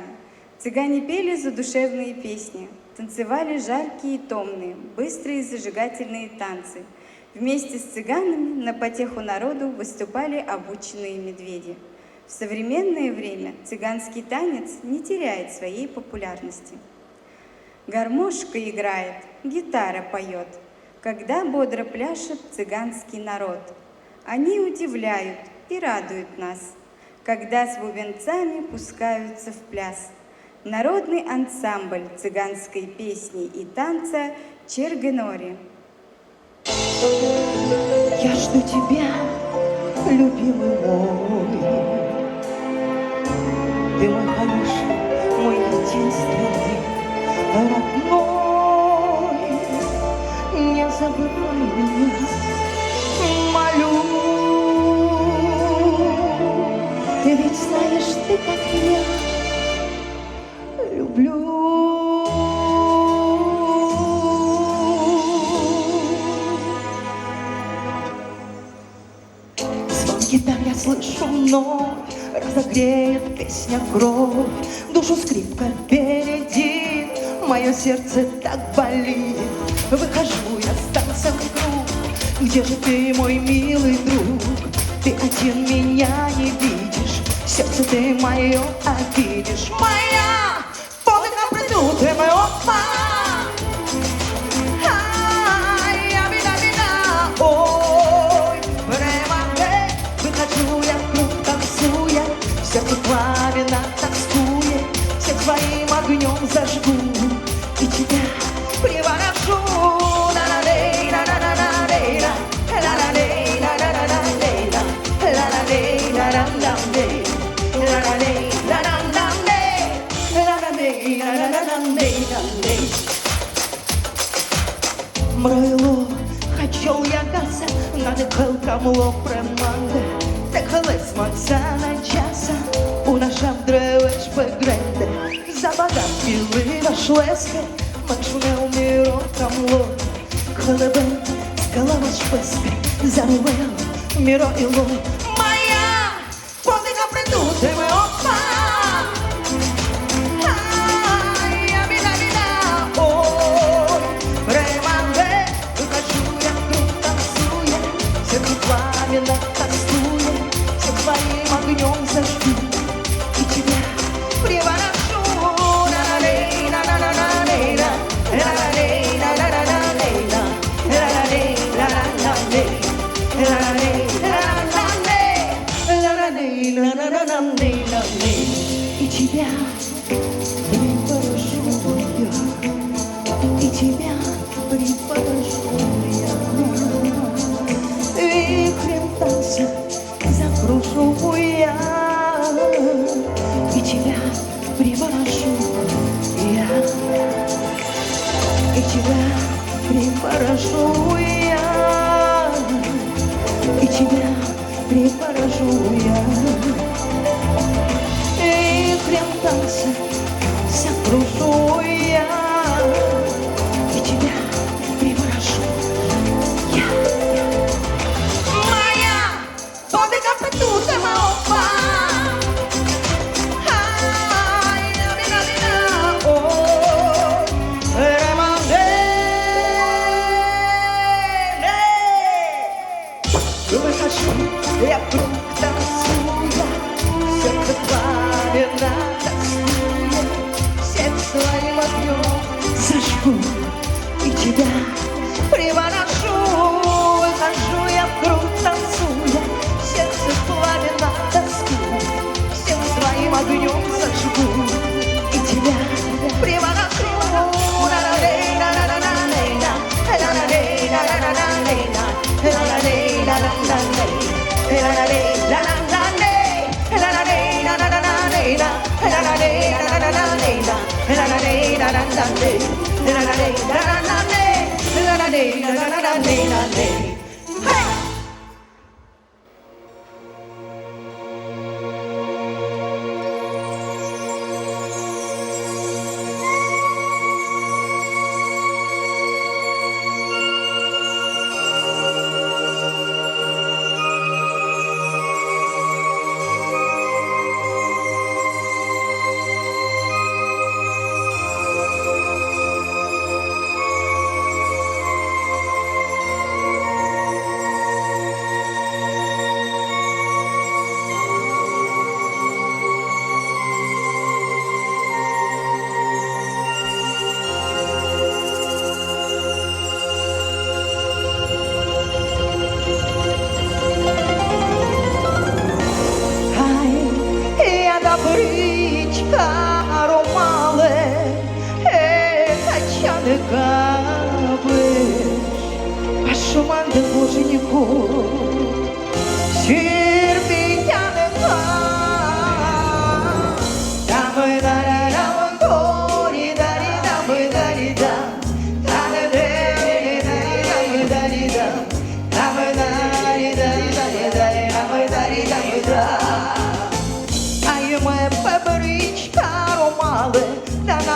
Цыгане пели задушевные песни, танцевали жаркие и томные, быстрые и зажигательные танцы. Вместе с цыганами на потеху народу выступали обученные медведи. В современное время цыганский танец не теряет своей популярности. Гармошка играет, гитара поет, когда бодро пляшет цыганский народ. Они удивляют и радуют нас, когда с бубенцами пускаются в пляс. Народный ансамбль цыганской песни и танца «Чергенори». Я жду тебя, любимый мой. Ты мой хороший, мой единственный, родной. Не забывай меня, молю. Ты ведь знаешь, ты как я люблю. Гитар я слышу вновь, разогреет песня кровь, душу скрипка бередит, мое сердце так болит. Выхожу я с танцем в круг, где же ты, мой милый друг? Ты один меня не видишь, сердце ты мое обидишь. Моя полка приду, ты мой опа. Сердце пламенно тоскует, всех своим огнем зажгу и тебя приворошу. На-на-лей, на-на-на-на-лей, на-на-лей, на-на-на-на-лей, на-на-лей, на-на-на-лей, на-на-лей, на-на-на-лей, на-на-лей, на-на-на-лей. Мройло, хотел я газа, надихал камло преманде. Колись моцана часа, у нашем древеш погренде. Забагав пили наш лески, мачуне уміро камло. Хлебен, скалава шписки, зарувел, міро і ло. Моя, подика приду, ти ми опа. Ой, преманде, вихожу я, круг танцує, сердце пламенно тоскує. Своим огнем зажгу и тебя приворошу. На-на-лей, на-на-на-на-лей, на-на-лей, на-на-на-на-лей, на-на-лей, на-на-на-лей, на-на-лей, на-на-на-лей, на-на-лей, на-на-на-лей, и тебя приворошу я, и тебя приворошу я. Вихрем танца закрушу я, и тебя приворошу я, и тебя приворошу я, и тебя приворошу я. Вихрем танца закрушу я, и тебя приворошу я. Podika pridu, te ma opa. Ai, na-na-na-na, oh, remande. Выхожу я круг танцуя, сердце пламенно тоскуя, всем своим огнем зажгу и тебя приворошу. Выхожу я в круг танцуя, сердце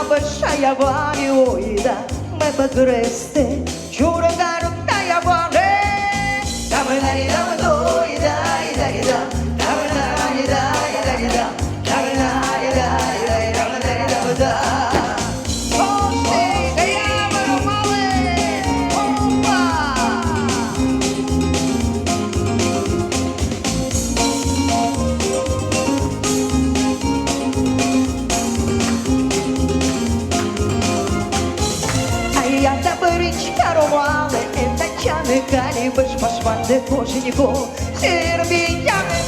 Большая валиоида, мы погресты, чура гарутая вале. Да мы на рида, мы дори, да, и да, и да. Да мы на рида, и да, и да. Да мы на рида, и да, и да, мы на рида, мы да. Оши, гаявы, малы, опа! Романы, это чаны, калибыш, пашванды, кожанику, сербияны,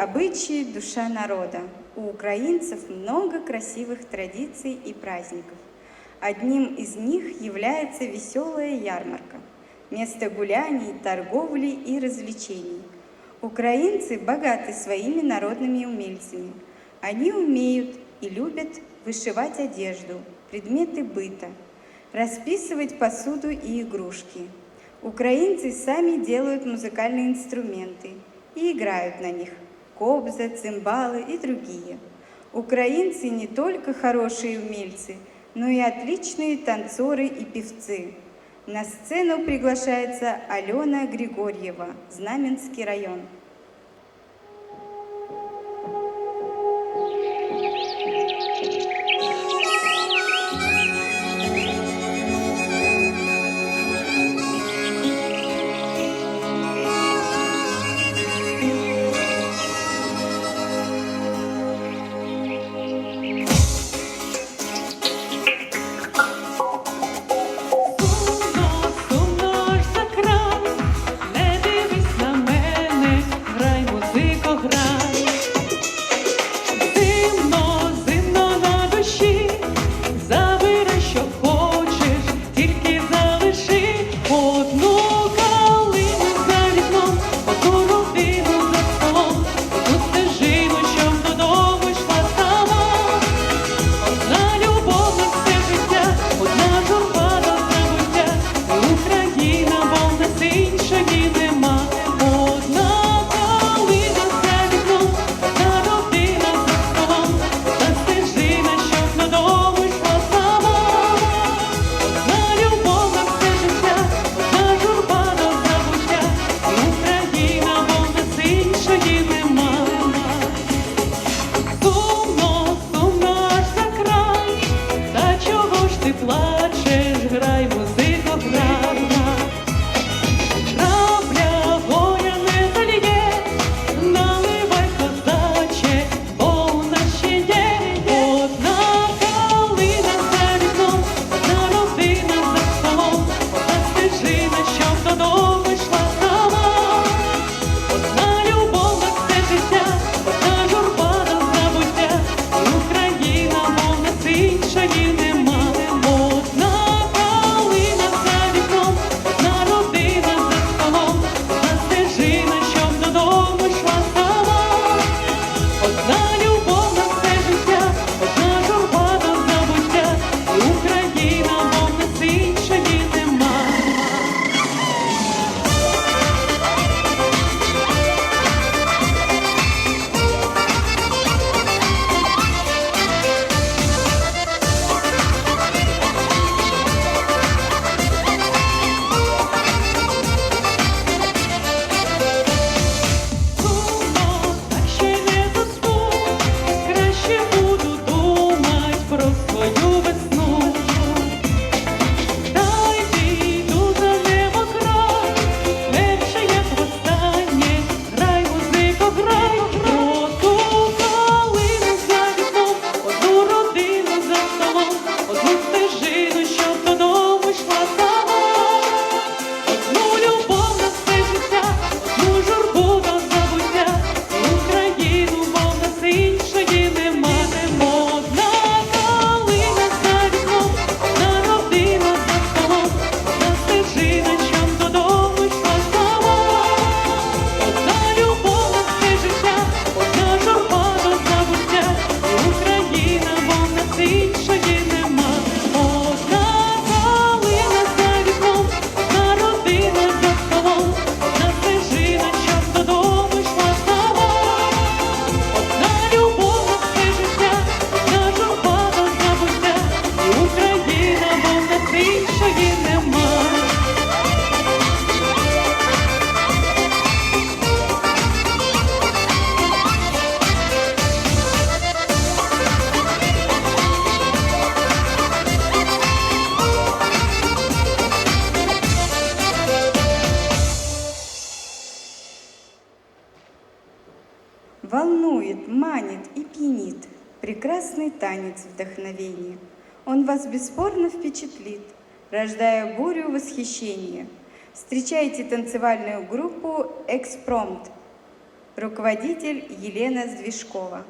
обычаи – душа народа. У украинцев много красивых традиций и праздников. Одним из них является веселая ярмарка – место гуляний, торговли и развлечений. Украинцы богаты своими народными умельцами. Они умеют и любят вышивать одежду, предметы быта, расписывать посуду и игрушки. Украинцы сами делают музыкальные инструменты и играют на них – кобза, цимбалы и другие. Украинцы не только хорошие умельцы, но и отличные танцоры и певцы. На сцену приглашается Алена Григорьева, Знаменский район. Волнует, манит и пьянит прекрасный танец вдохновения. Он вас бесспорно впечатлит, рождая бурю восхищения. Встречайте танцевальную группу «Экспромт». руководитель Елена Здвижкова.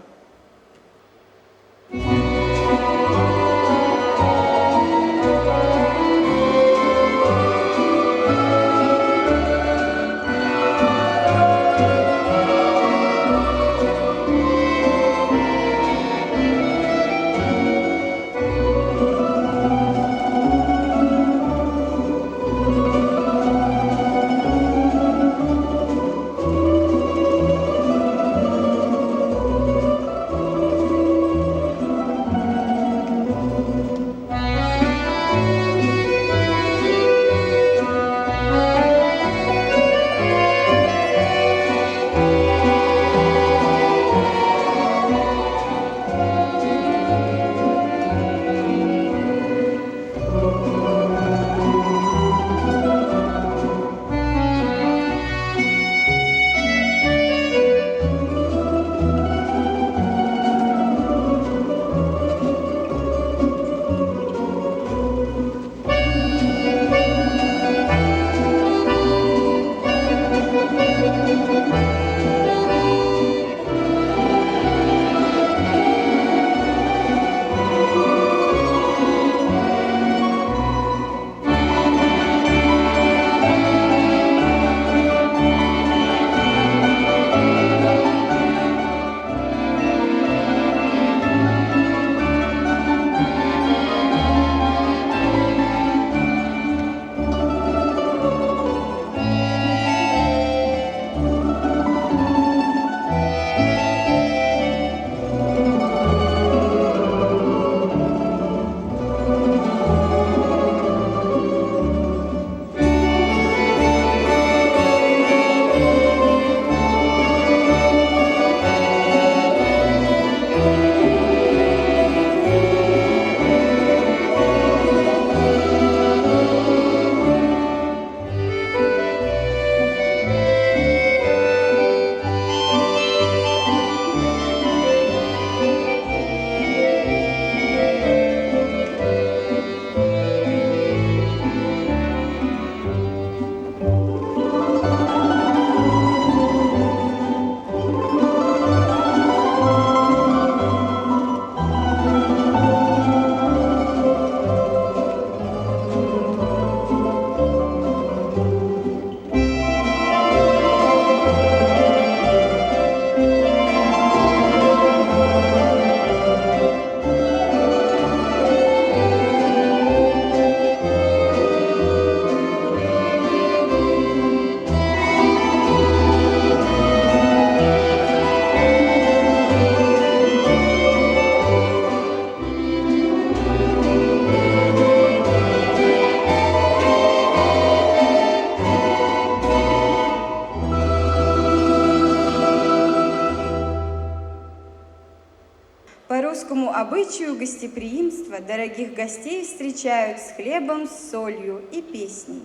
По русскому обычаю гостеприимства дорогих гостей встречают с хлебом, с солью и песней.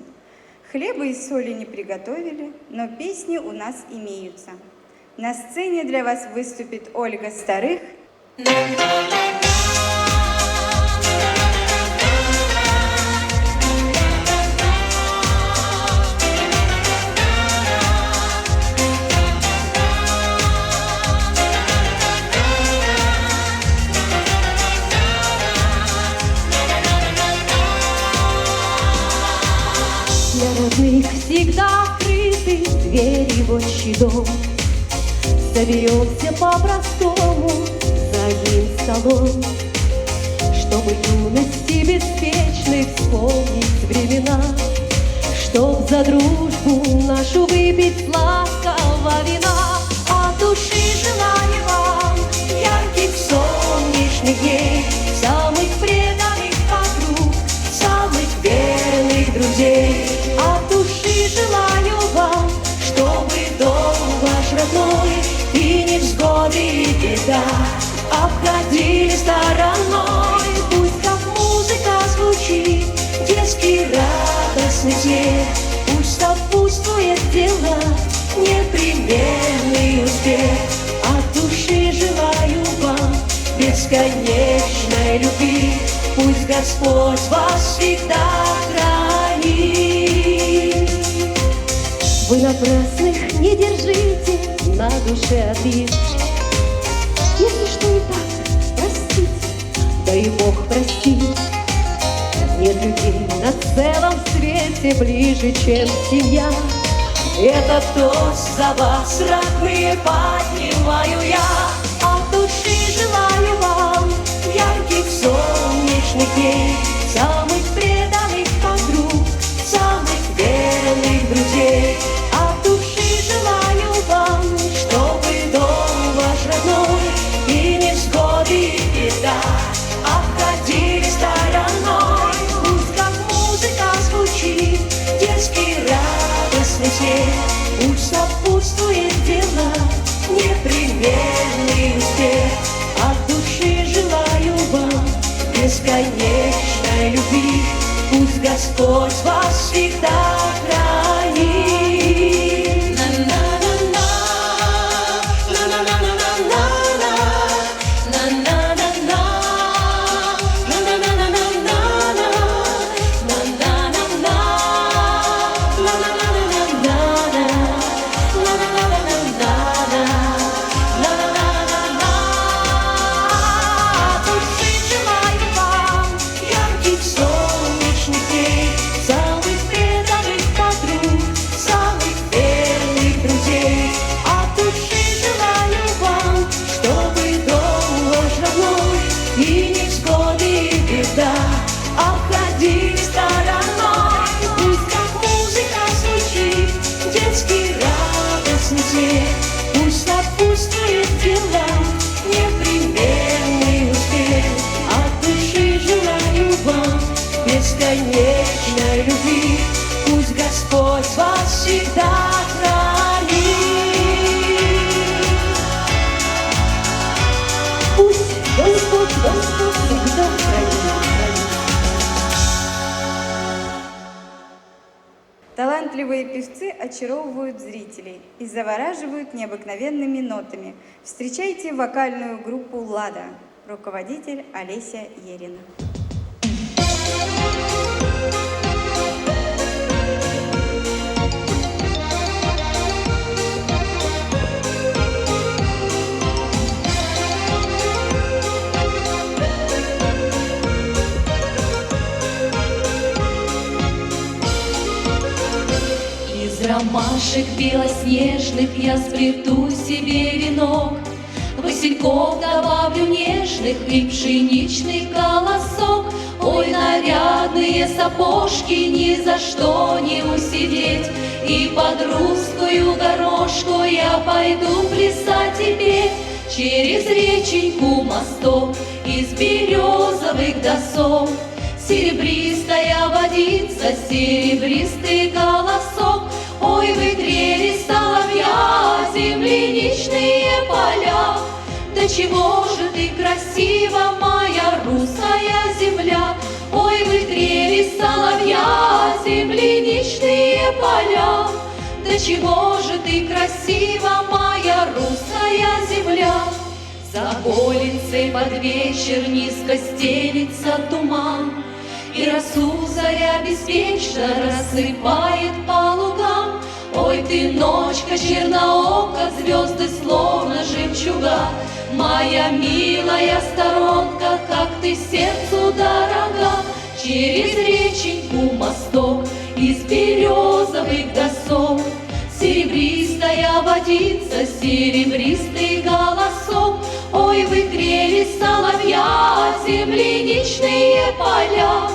Хлеба и соли не приготовили, но песни у нас имеются. На сцене для вас выступит Ольга Старых. Для родных всегда открыты двери в отчий дом. Соберемся по-простому за одним столом, чтобы юности беспечной вспомнить времена, чтоб за дружбу нашу выпить сладкого вина. От души желаю вам ярких солнечных дней, самых преданных подруг, самых верных друзей. От души желаю вам, чтобы дом ваш родной и невзгоды, и беда обходили стороной. Пусть как музыка звучит детский радостный смех, пусть сопутствует дела непременный успех. От души желаю вам бесконечной любви, пусть Господь вас всегда хранит. Вы напрасных не держите на душе обид. Если что не так, простите, да и Бог простит. Нет людей на целом свете ближе, чем семья. Это тост за вас, родные, поднимаю я. От души желаю вам ярких солнечных дней, самых преданных подруг, самых верных друзей. От души желаю вам, чтобы дом ваш родной и невзгоды и беда обходили стороной. Пусть как музыка звучит, детский радостный смех, пусть сопутствует дела непременный успех. От души желаю вам бесконечной любви, пусть Господь вас всегда хранит. Пусть сопутствует делам непременный успех. От души желаю вам бесконечной любви, пусть Господь вас всегда хранит. Пусть Господь всегда хранит. Талантливые певцы очаровывают зрителей и завораживают необыкновенными нотами. Встречайте вокальную группу «Лада», руководитель Олеся Ерина. Ромашек белоснежных я сплету себе венок, васильков добавлю нежных и пшеничный колосок. Ой, нарядные сапожки ни за что не усидеть, и под русскую горошку я пойду плясать и петь. Через реченьку мосток из березовых досок, серебристая водица, серебристый колосок. Ой, в игре соловья земляничные поля, да чего же ты красива, моя русская земля. Ой, в игре соловья земляничные поля, да чего же ты красива, моя русская земля. За околицей под вечер низко стелится туман, и росу заря беспечно рассыпает по лугам. Ой, ты, ночка черноока, звезды словно жемчуга, моя милая сторонка, как ты сердцу дорога. Через реченьку мосток из березовых досок, серебристая водица, серебристый голосок. Ой, в игре соловья земляничные поля,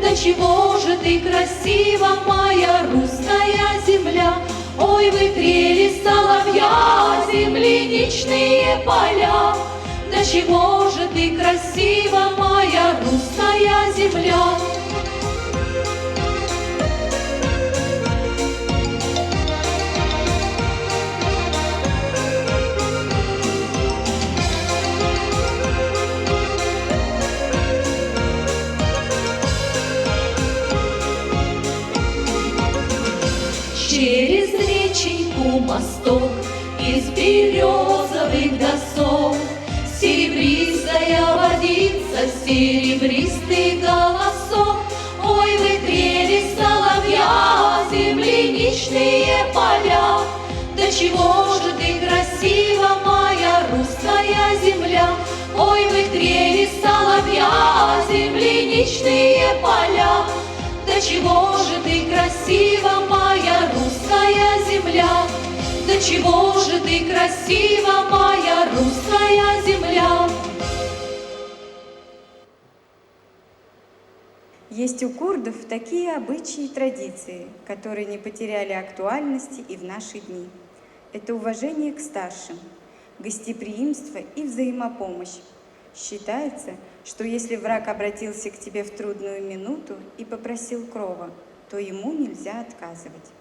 да чего же ты красива, моя русская земля. Ой, в игре соловья земляничные поля, да чего же ты красива, моя русская земля. Через реченьку мосток из березовых досок, серебристая водица, серебристый голосок. Ой, в игре соловья земляничные поля, да чего же ты красива, Ой, вы трели соловья, земляничные поля. Да чего же ты красива, моя русская земля? Да чего же ты красива, моя русская земля? Есть у курдов такие обычаи и традиции, которые не потеряли актуальности и в наши дни. Это уважение к старшим, гостеприимство и взаимопомощь. Считается, что если враг обратился к тебе в трудную минуту и попросил крова, то ему нельзя отказывать.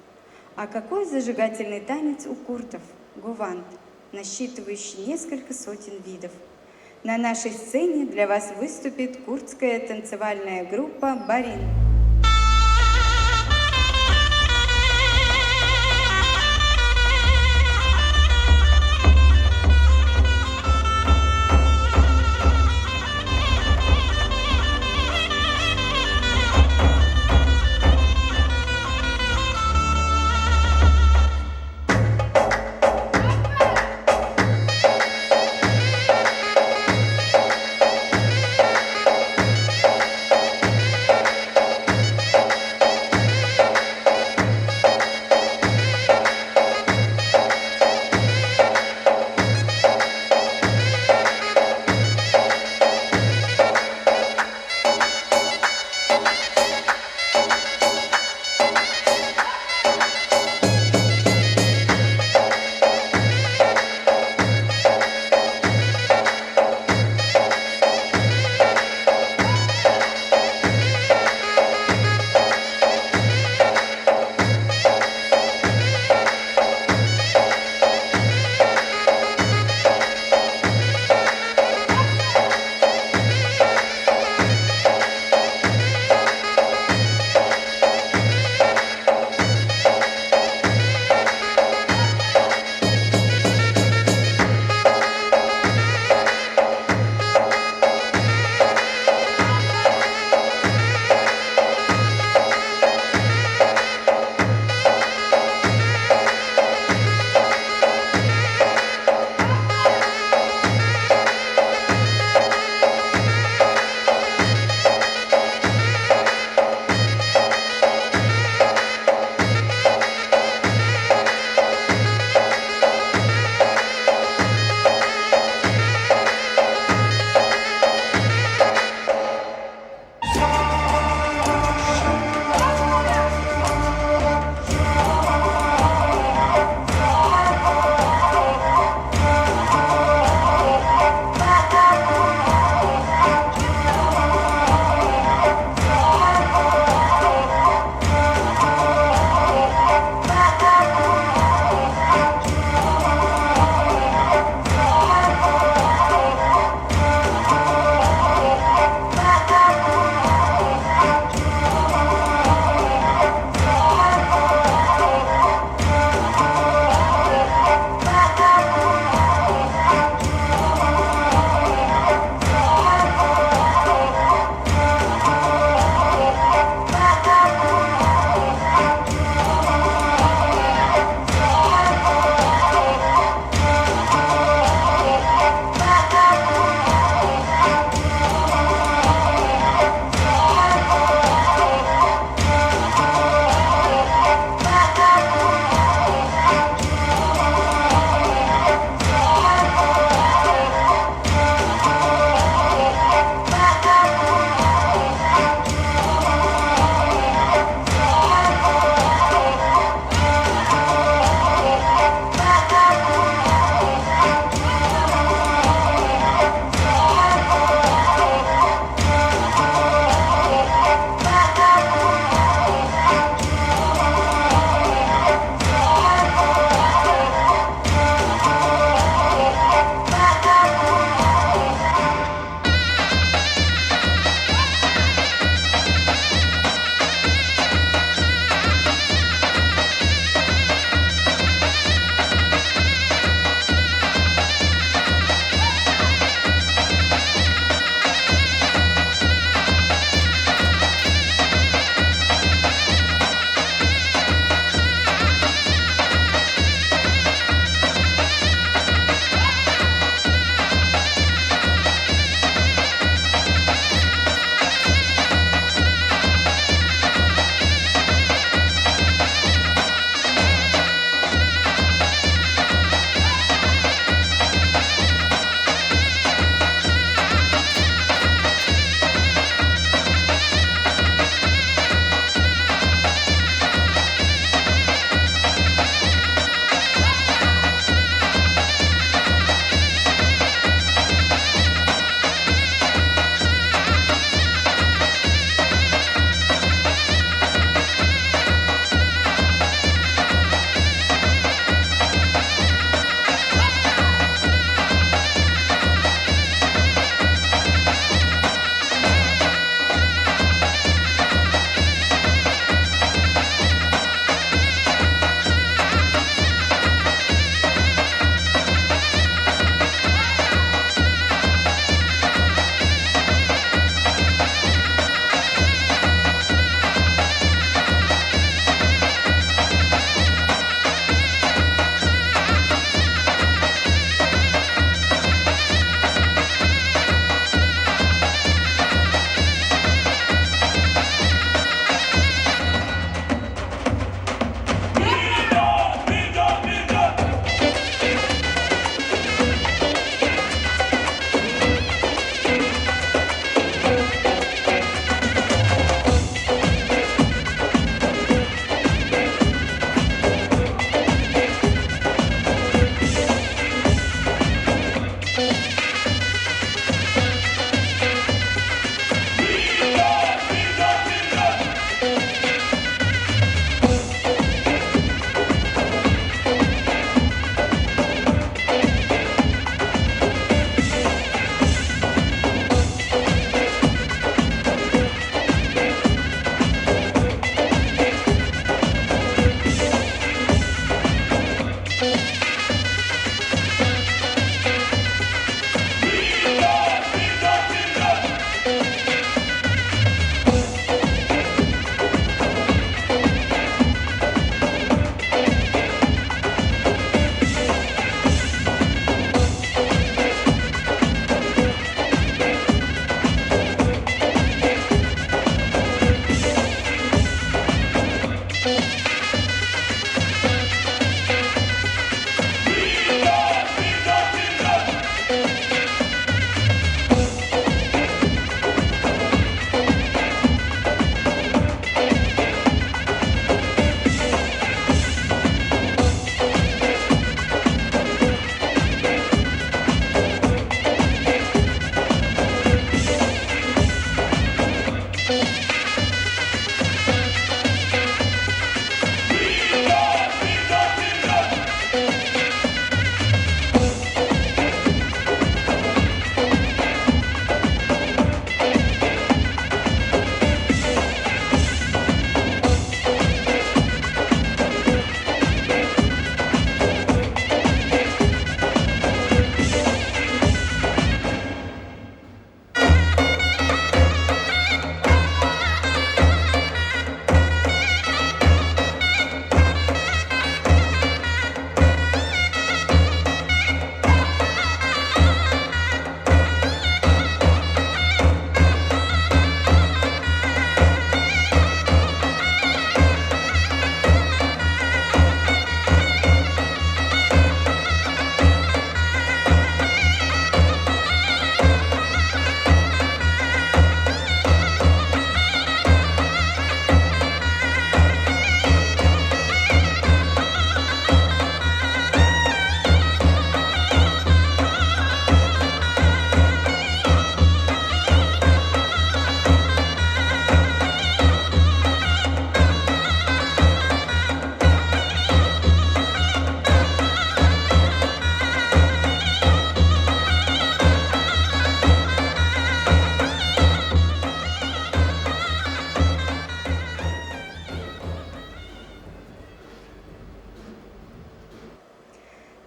А какой зажигательный танец у курдов – гуванд, насчитывающий несколько сотен видов. На нашей сцене для вас выступит курдская танцевальная группа «Барин».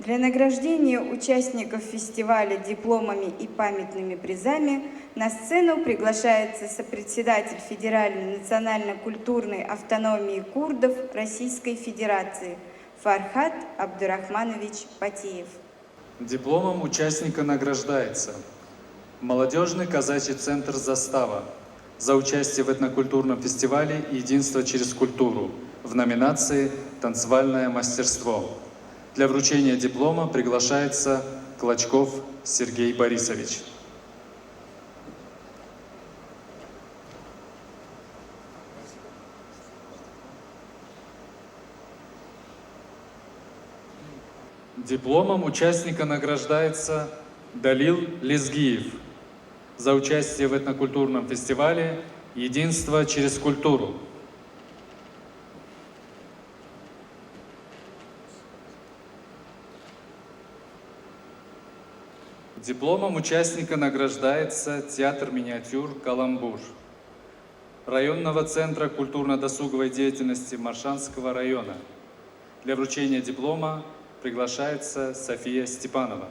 Для награждения участников фестиваля дипломами и памятными призами на сцену приглашается сопредседатель Федеральной национально-культурной автономии курдов Российской Федерации Фархат Абдурахманович Патиев. Дипломом участника награждается молодежный казачий центр «Застава» за участие в этнокультурном фестивале «Единство через культуру» в номинации «Танцевальное мастерство». Для вручения диплома приглашается Клочков Сергей Борисович. Дипломом участника награждается Далил Лезгиев за участие в этнокультурном фестивале «Единство через культуру». Дипломом участника награждается театр миниатюр «Каламбур» районного центра культурно-досуговой деятельности Маршанского района. Для вручения диплома приглашается София Степанова.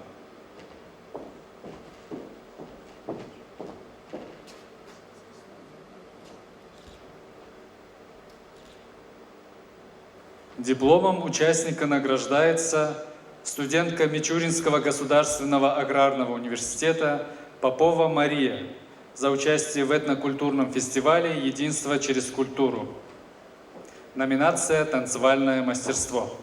Дипломом участника награждается студентка Мичуринского государственного аграрного университета Попова Мария за участие в этнокультурном фестивале «Единство через культуру». Номинация «Танцевальное мастерство».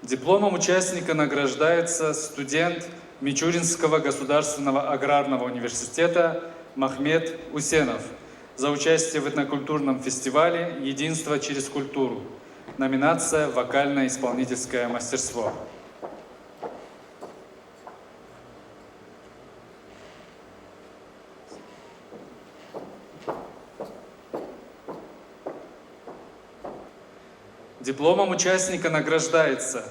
Дипломом участника награждается студент Мичуринского государственного аграрного университета Махмед Усенов за участие в этнокультурном фестивале «Единство через культуру». Номинация «Вокально-исполнительское мастерство». Дипломом участника награждается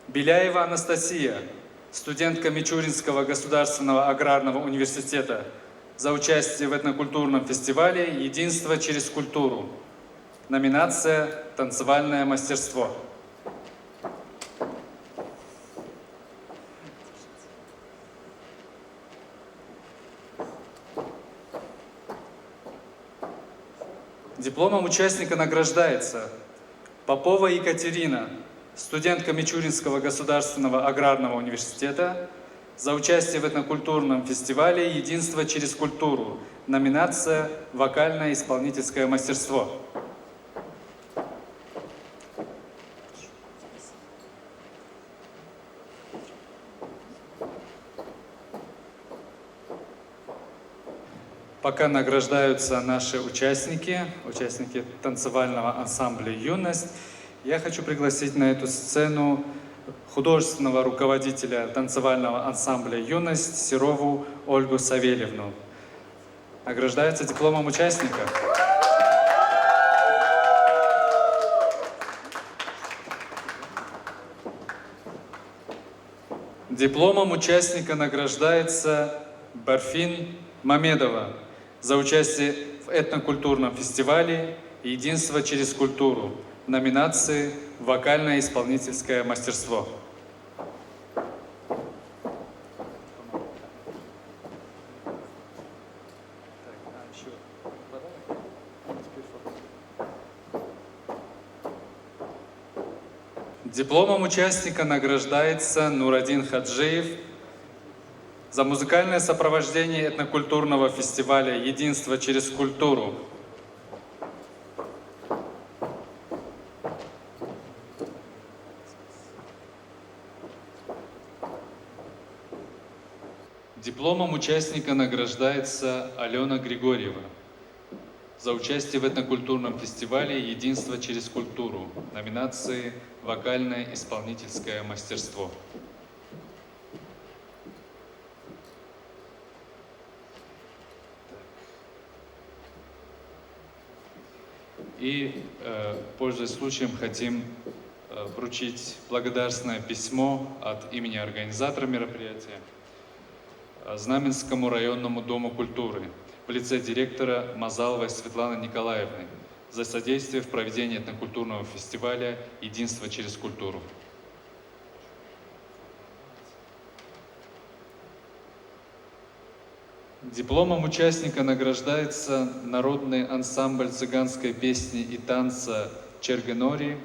Беляева Анастасия, студентка Мичуринского государственного аграрного университета, за участие в этнокультурном фестивале «Единство через культуру». Номинация «Танцевальное мастерство». Дипломом участника награждается Попова Екатерина, студентка Мичуринского государственного аграрного университета, за участие в этнокультурном фестивале «Единство через культуру». Номинация «Вокально-исполнительское мастерство». Пока награждаются наши участники танцевального ансамбля «Юность», я хочу пригласить на эту сцену художественного руководителя танцевального ансамбля «Юность» Серову Ольгу Савельевну. Награждается дипломом участника. Дипломом участника награждается Барфин Мамедова за участие в этнокультурном фестивале «Единство через культуру» в номинации «Вокально-исполнительское мастерство». Дипломом участника награждается Нурадин Хаджиев за музыкальное сопровождение этнокультурного фестиваля «Единство через культуру». Дипломом участника награждается Алена Григорьева за участие в этнокультурном фестивале «Единство через культуру» в номинации «Вокальное исполнительское мастерство». И, пользуясь случаем, хотим вручить благодарственное письмо от имени организатора мероприятия Знаменскому районному дому культуры. в лице директора Мазаловой Светланы Николаевны за содействие в проведении этнокультурного фестиваля «Единство через культуру». Дипломом участника награждается народный ансамбль цыганской песни и танца «Чергенори»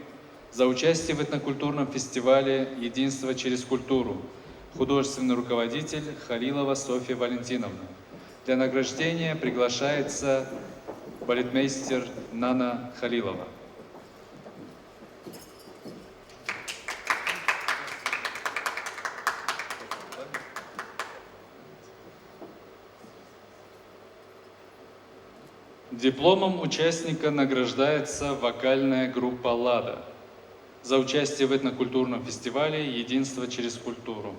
за участие в этнокультурном фестивале «Единство через культуру», художественный руководитель Халилова Софья Валентиновна. Для награждения приглашается балетмейстер Нана Халилова. Дипломом участника награждается вокальная группа «Лада» за участие в этнокультурном фестивале «Единство через культуру».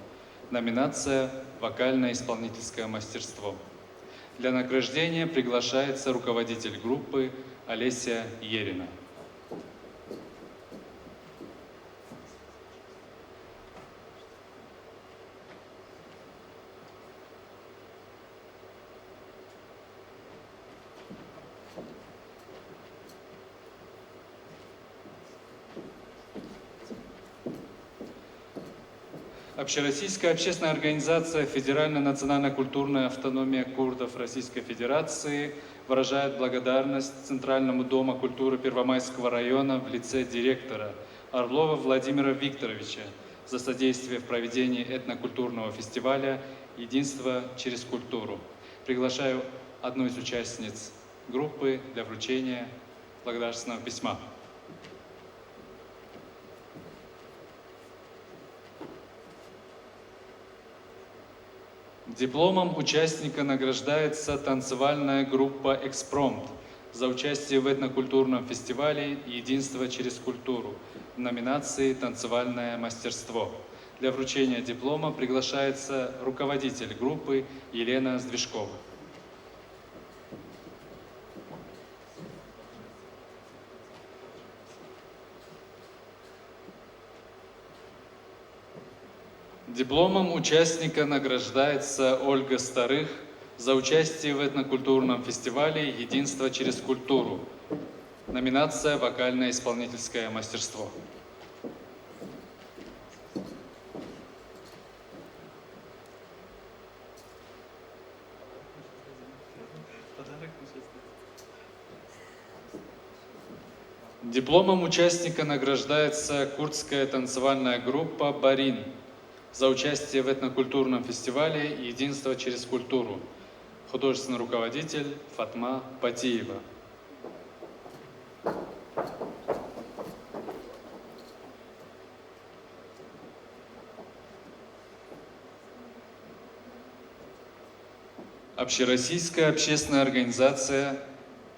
Номинация «Вокально-исполнительское мастерство». Для награждения приглашается руководитель группы Олеся Ерина. Общероссийская общественная организация «Федеральная национально-культурная автономия курдов Российской Федерации» выражает благодарность Центральному дому культуры Первомайского района в лице директора Орлова Владимира Викторовича за содействие в проведении этнокультурного фестиваля «Единство через культуру». Приглашаю одну из участниц группы для вручения благодарственного письма. Дипломом участника награждается танцевальная группа «Экспромт» за участие в этнокультурном фестивале «Единство через культуру» в номинации «Танцевальное мастерство». Для вручения диплома приглашается руководитель группы Елена Сдвижкова. Дипломом участника награждается Ольга Старых за участие в этнокультурном фестивале «Единство через культуру». Номинация «Вокально-исполнительское мастерство». Дипломом участника награждается курдская танцевальная группа «Барин» за участие в этнокультурном фестивале «Единство через культуру». Художественный руководитель Фатма Патиева. Общероссийская общественная организация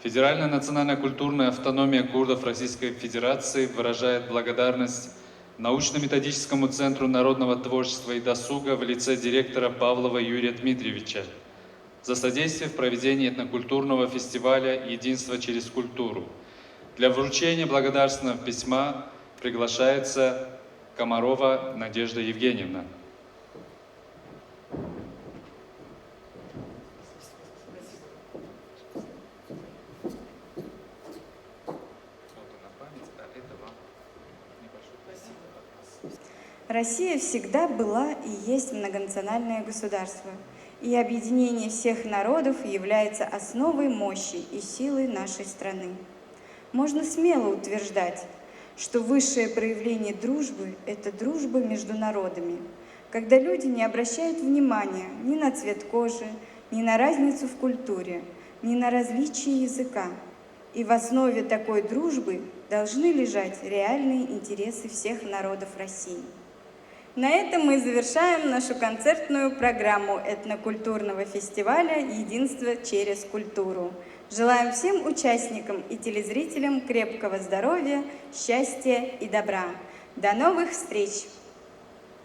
«Федеральная национально-культурная автономия курдов Российской Федерации» выражает благодарность Научно-методическому центру народного творчества и досуга в лице директора Павлова Юрия Дмитриевича за содействие в проведении этнокультурного фестиваля «Единство через культуру». Для вручения благодарственного письма приглашается Комарова Надежда Евгеньевна. Россия всегда была и есть многонациональное государство, и объединение всех народов является основой мощи и силы нашей страны. Можно смело утверждать, что высшее проявление дружбы – это дружба между народами, когда люди не обращают внимания ни на цвет кожи, ни на разницу в культуре, ни на различие языка. И в основе такой дружбы должны лежать реальные интересы всех народов России. На этом мы завершаем нашу концертную программу этнокультурного фестиваля «Единство через культуру». Желаем всем участникам и телезрителям крепкого здоровья, счастья и добра. До новых встреч!